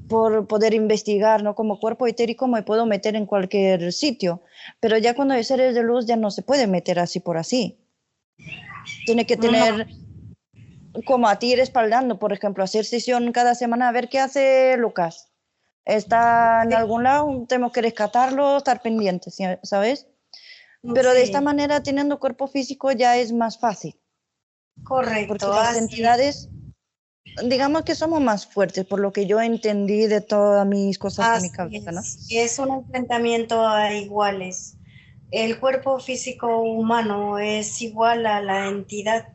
Speaker 2: por poder investigar, ¿no? Como cuerpo etérico me puedo meter en cualquier sitio, pero ya cuando hay seres de luz ya no se puede meter así por así. Tiene que
Speaker 3: No,
Speaker 2: tener como a ti respaldando, por ejemplo, hacer sesión cada semana a ver qué hace Lucas. Está en algún lado, tenemos que rescatarlo, estar pendientes, ¿sabes? Pero de esta
Speaker 3: sí,
Speaker 2: manera, teniendo cuerpo físico, ya es más fácil, porque
Speaker 3: correcto,
Speaker 2: las
Speaker 3: así es.
Speaker 2: entidades, digamos que somos más fuertes, por lo que yo entendí de todas mis cosas en mi
Speaker 3: Así
Speaker 2: cabeza, ¿no?
Speaker 3: es. Es un enfrentamiento a iguales. El cuerpo físico humano es igual a la entidad.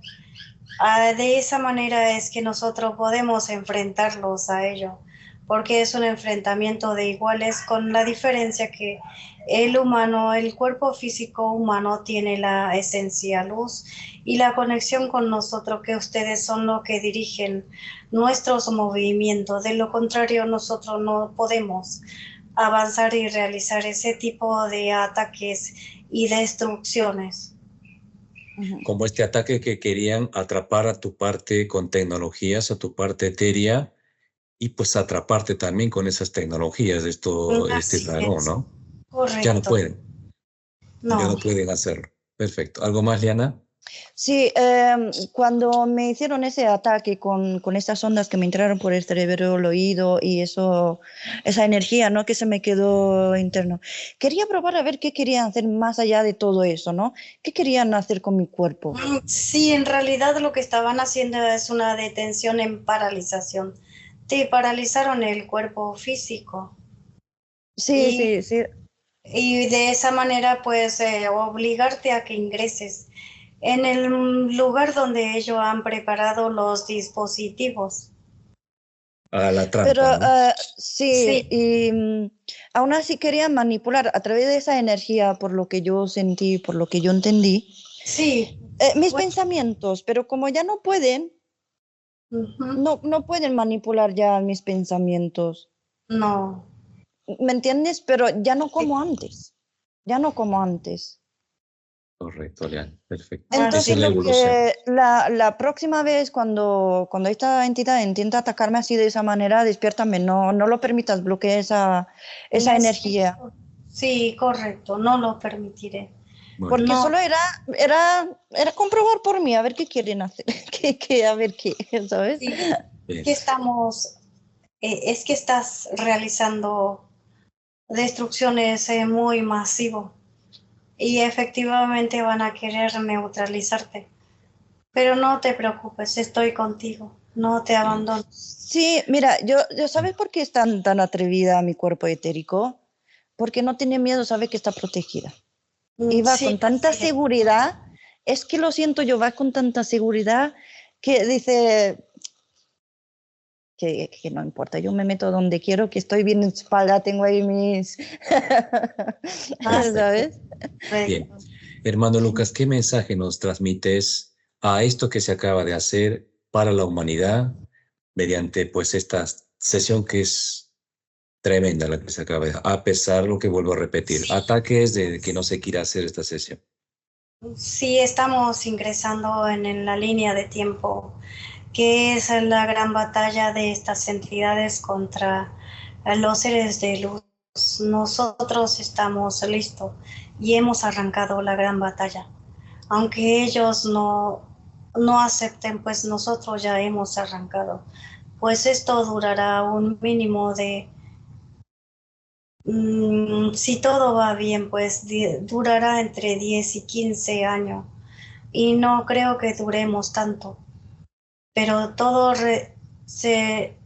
Speaker 3: De esa manera es que nosotros podemos enfrentarlos a ello, porque es un enfrentamiento de iguales con la diferencia que el humano, el cuerpo físico humano tiene la esencia luz y la conexión con nosotros, que ustedes son los que dirigen nuestros movimientos. De lo contrario, nosotros no podemos avanzar y realizar ese tipo de ataques y destrucciones.
Speaker 1: Como este ataque que querían atrapar a tu parte con tecnologías, a tu parte etérea, y pues atraparte también con esas tecnologías, este
Speaker 3: Así
Speaker 1: dragón,
Speaker 3: es,
Speaker 1: ¿no? Ya no
Speaker 3: correcto.
Speaker 1: pueden, ya
Speaker 3: No,
Speaker 1: no pueden hacerlo. Perfecto. ¿Algo más, Liana?
Speaker 2: Sí, cuando me hicieron ese ataque con estas ondas que me entraron por el cerebro, el oído y eso, esa energía, ¿no? Que se me quedó interno. Quería probar a ver qué querían hacer más allá de todo eso, ¿no? ¿Qué querían hacer con mi cuerpo?
Speaker 3: sí, en realidad lo que estaban haciendo es una detención en paralización. Te paralizaron el cuerpo físico
Speaker 2: Sí,
Speaker 3: y,
Speaker 2: sí, sí.
Speaker 3: y de esa manera pues obligarte a que ingreses en el lugar donde ellos han preparado los dispositivos.
Speaker 1: A la
Speaker 2: Pero
Speaker 1: trampa, ¿no?
Speaker 2: sí,
Speaker 3: Sí,
Speaker 2: y aún así querían manipular a través de esa energía, por lo que yo sentí, por lo que yo entendí,
Speaker 3: sí,
Speaker 2: mis
Speaker 3: pues,
Speaker 2: pensamientos, pero como ya no pueden,
Speaker 3: ujú,
Speaker 2: no pueden manipular ya mis pensamientos,
Speaker 3: no.
Speaker 2: ¿me entiendes? Pero ya no como antes, ya no como antes.
Speaker 1: Correcto, Liana. Perfecto. Esa
Speaker 3: Así
Speaker 2: Entonces,
Speaker 1: es la
Speaker 2: lo
Speaker 1: evolución.
Speaker 2: que la próxima vez cuando esta entidad intenta atacarme así de esa manera, despiértame, no lo permitas, bloquea esa energía.
Speaker 3: Sí, correcto, no lo permitiré.
Speaker 1: Muy
Speaker 2: Porque
Speaker 1: bien.
Speaker 3: No,
Speaker 2: solo era comprobar por mí, a ver qué quieren hacer, a ver qué, ¿sabes?
Speaker 3: sí,
Speaker 1: Bien.
Speaker 3: que estamos, es que estás realizando destrucciones muy masivo y efectivamente van a querer neutralizarte. Pero no te preocupes, estoy contigo, no te
Speaker 1: Bien.
Speaker 3: abandono.
Speaker 2: Sí, mira, yo ¿sabes por qué es tan atrevida mi cuerpo etérico? Porque no tiene miedo, sabe que está protegida. Y va
Speaker 3: Sí,
Speaker 2: con tanta
Speaker 3: así es.
Speaker 2: seguridad, es que lo siento yo, va con tanta seguridad que dice que no importa, yo me meto donde quiero, que estoy bien en espalda, tengo ahí mis,
Speaker 1: Perfecto.
Speaker 2: ¿sabes?
Speaker 1: Bien.
Speaker 3: Correcto.
Speaker 1: Hermano Lucas, ¿qué mensaje nos transmites a esto que se acaba de hacer para la humanidad mediante pues esta sesión que es tremenda la que se acaba de hacer, a pesar de lo que vuelvo a repetir, ataques de que no se quiera hacer esta sesión?
Speaker 3: Sí, estamos ingresando en la línea de tiempo, que es la gran batalla de estas entidades contra los seres de luz. Nosotros estamos listos y hemos arrancado la gran batalla. Aunque ellos no acepten, pues nosotros ya hemos arrancado. Pues esto durará un mínimo de, si todo va bien, pues durará entre 10 y 15 años. Y no creo que duremos tanto, pero todo se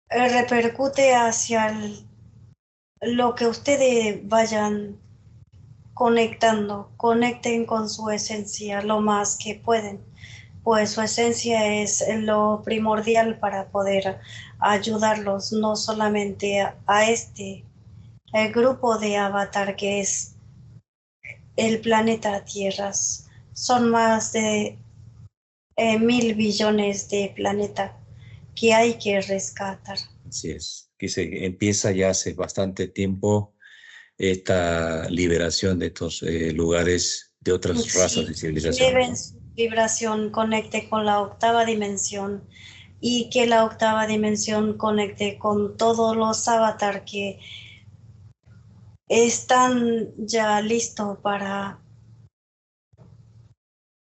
Speaker 3: repercute hacia lo que ustedes vayan conectando, conecten con su esencia lo más que pueden, pues su esencia es lo primordial para poder ayudarlos, no solamente a este el grupo de Avatar que es el planeta Tierras. Son más de 1.000 billones de planetas que hay que rescatar.
Speaker 1: Así es, que se empieza ya hace bastante tiempo esta liberación de estos lugares de otras razas y
Speaker 3: Sí,
Speaker 1: civilizaciones,
Speaker 3: eleven
Speaker 1: ¿no?
Speaker 3: su vibración, conecte con la octava dimensión, y que la octava dimensión conecte con todos los avatars que están ya listos para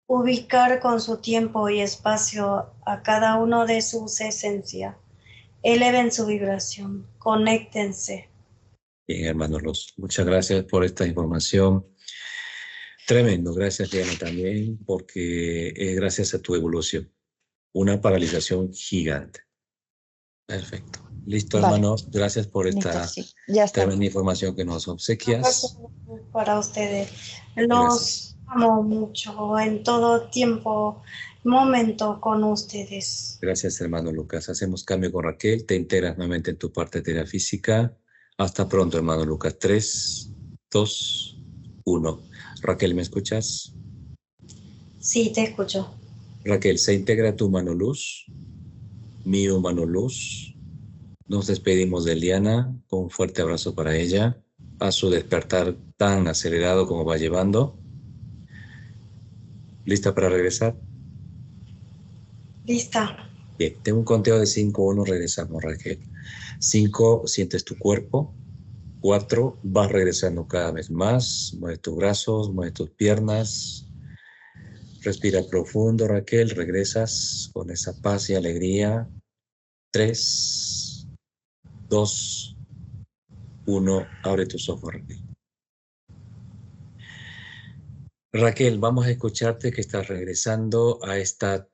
Speaker 3: ubicar con su tiempo y espacio a cada uno de sus esencias. Eleven su vibración, conéctense.
Speaker 1: Bien, hermano Luz, muchas gracias por esta información. Tremendo, gracias Liana también, porque es gracias a tu evolución. Una paralización gigante. Perfecto. Listo,
Speaker 2: Vale,
Speaker 1: hermano, gracias por
Speaker 2: listo,
Speaker 1: esta
Speaker 2: sí, ya está.
Speaker 1: tremenda información que nos obsequias.
Speaker 3: Para ustedes.
Speaker 1: Gracias.
Speaker 3: Los amo mucho en todo tiempo, momento con ustedes.
Speaker 1: Gracias, hermano Lucas. Hacemos cambio con Raquel. Te integras nuevamente en tu parte terafísica. Hasta pronto, hermano Lucas. 3, 2, 1. Raquel, ¿me escuchas?
Speaker 3: Sí, te escucho.
Speaker 1: Raquel, se integra tu mano luz, mi mano luz. Nos despedimos de Liana con un fuerte abrazo para ella, a su despertar tan acelerado como va llevando. ¿Lista para regresar?
Speaker 3: Lista.
Speaker 1: Bien, tengo un conteo de 5, 1, regresamos, Raquel. 5, sientes tu cuerpo. 4, vas regresando cada vez más. Mueve tus brazos, mueve tus piernas. Respira profundo, Raquel. Regresas con esa paz y alegría. 3, 2, 1. Abre tus ojos, Raquel. Raquel, vamos a escucharte que estás regresando a esta,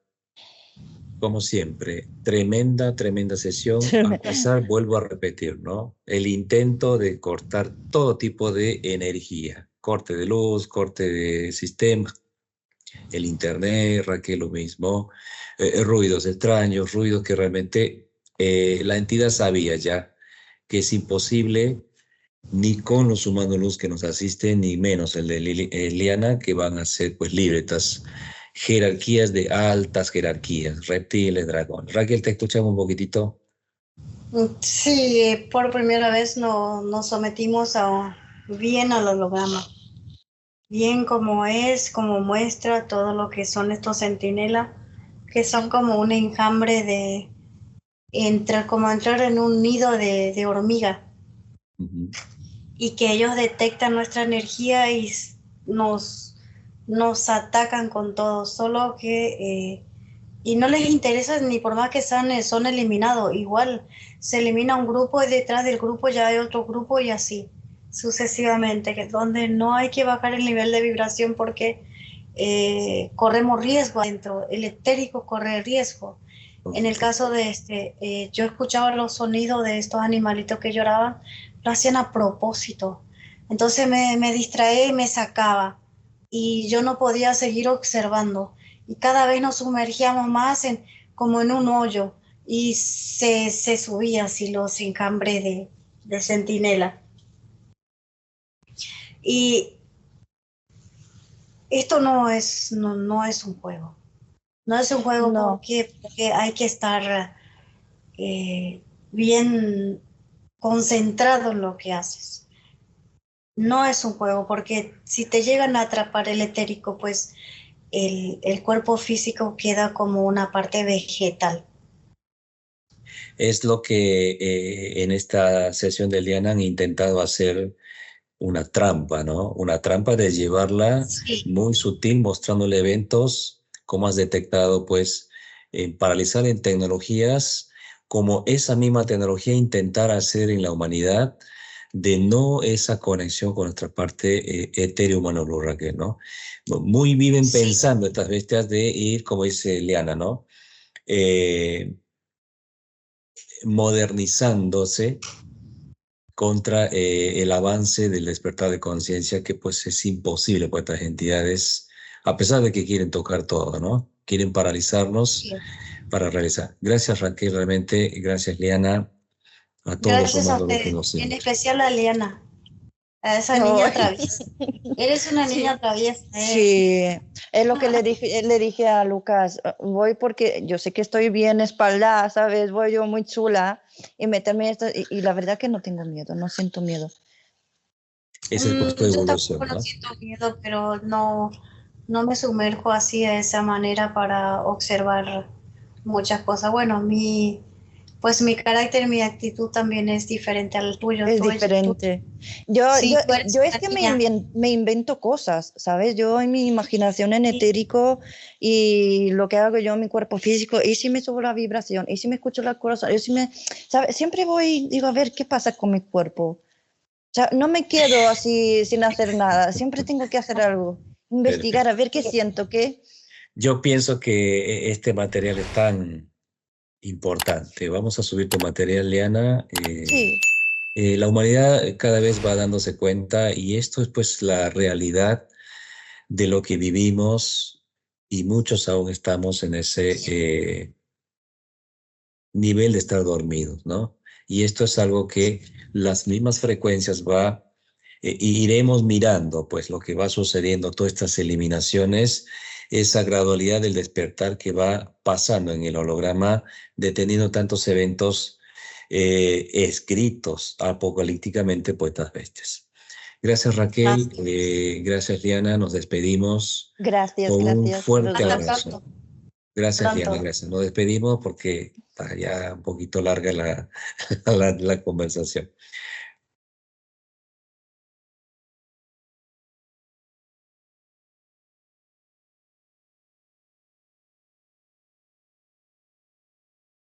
Speaker 1: como siempre, tremenda sesión. A empezar, vuelvo a repetir, ¿no? El intento de cortar todo tipo de energía. Corte de luz, corte de sistema, el internet, Raquel, lo mismo. Ruidos extraños, ruidos que realmente la entidad sabía ya que es imposible ni con los humanos luz que nos asisten, ni menos el de Liana, que van a ser pues libres estas jerarquías de altas jerarquías, reptiles, dragones. Raquel, te escuchamos un poquitito.
Speaker 3: Sí, por primera vez nos sometimos bien al holograma. Bien como es, como muestra todo lo que son estos centinelas, que son como un enjambre de como entrar en un nido de hormiga.
Speaker 1: Uh-huh.
Speaker 3: Y que ellos detectan nuestra energía y nos atacan con todo, solo que y no les interesa ni por más que son eliminados, igual se elimina un grupo y detrás del grupo ya hay otro grupo y así sucesivamente, que es donde no hay que bajar el nivel de vibración porque corremos riesgo adentro, el etérico corre riesgo. En el caso de yo escuchaba los sonidos de estos animalitos que lloraban, lo hacían a propósito. Entonces me distraía y me sacaba. Y yo no podía seguir observando. Y cada vez nos sumergíamos más como en un hoyo. Y se subía así los enjambres de centinela. Y esto no es un juego. No es un juego
Speaker 2: No.
Speaker 3: porque hay que estar bien concentrado en lo que haces. No es un juego, porque si te llegan a atrapar el etérico, pues el cuerpo físico queda como una parte vegetal.
Speaker 1: Es lo que en esta sesión de Liana han intentado hacer una trampa, ¿no? Una trampa de llevarla muy sutil, mostrándole eventos, como has detectado, pues, paralizar en tecnologías, como esa misma tecnología intentar hacer en la humanidad, de no esa conexión con nuestra parte etéreo humano, Raquel, ¿no? Muy viven pensando estas bestias de ir, como dice Liana, ¿no? Modernizándose contra el avance del despertar de conciencia, que pues es imposible para estas entidades, a pesar de que quieren tocar todo, ¿no? Quieren paralizarnos para realizar. Gracias, Raquel, realmente, gracias, Liana, a todos
Speaker 3: Gracias
Speaker 1: los
Speaker 3: a
Speaker 1: humanos
Speaker 3: ustedes,
Speaker 1: conocemos.
Speaker 3: en especial a Liana, a esa niña traviesa. Eres una niña traviesa.
Speaker 2: Sí, es lo que le dije a Lucas, voy porque yo sé que estoy bien espaldada, ¿sabes? Voy yo muy chula y meterme en esto, y la verdad que no tengo miedo, no siento miedo.
Speaker 1: Es el costo de evolución,
Speaker 3: Yo tampoco
Speaker 1: ¿no?
Speaker 3: siento miedo, pero no me sumerjo así de esa manera para observar muchas cosas. Bueno, pues mi carácter, mi actitud también es diferente al tuyo.
Speaker 2: Es
Speaker 3: Tú,
Speaker 2: diferente. Yo,
Speaker 3: sí,
Speaker 2: yo,
Speaker 3: tú eres
Speaker 2: yo es
Speaker 3: una
Speaker 2: que
Speaker 3: niña.
Speaker 2: me invento cosas, ¿sabes? Yo en mi imaginación en
Speaker 3: Sí,
Speaker 2: etérico y lo que hago yo en mi cuerpo físico, y si me subo la vibración, y si me escucho la corazón, y si me, ¿sabes? Siempre voy, digo, a ver qué pasa con mi cuerpo. O sea, no me quedo así sin hacer nada, siempre tengo que hacer algo, investigar, a
Speaker 1: Perfecto.
Speaker 2: ver qué siento, qué.
Speaker 1: Yo pienso que este material es tan importante. Vamos a subir tu material, Liana.
Speaker 2: Sí,
Speaker 1: La humanidad cada vez va dándose cuenta y esto es pues la realidad de lo que vivimos y muchos aún estamos en ese nivel de estar dormidos, ¿no? Y esto es algo que las mismas frecuencias iremos mirando, pues lo que va sucediendo, todas estas eliminaciones, esa gradualidad del despertar que va pasando en el holograma, deteniendo tantos eventos escritos apocalípticamente poetas bestias. Gracias Raquel,
Speaker 3: así.
Speaker 1: gracias Diana, nos despedimos
Speaker 2: gracias,
Speaker 1: con un
Speaker 2: gracias por
Speaker 1: fuerte
Speaker 2: los
Speaker 3: Hasta
Speaker 2: dos.
Speaker 1: abrazo.
Speaker 3: pronto.
Speaker 1: Gracias, Diana,
Speaker 3: Pronto.
Speaker 1: gracias. Nos despedimos porque está ya un poquito larga la conversación.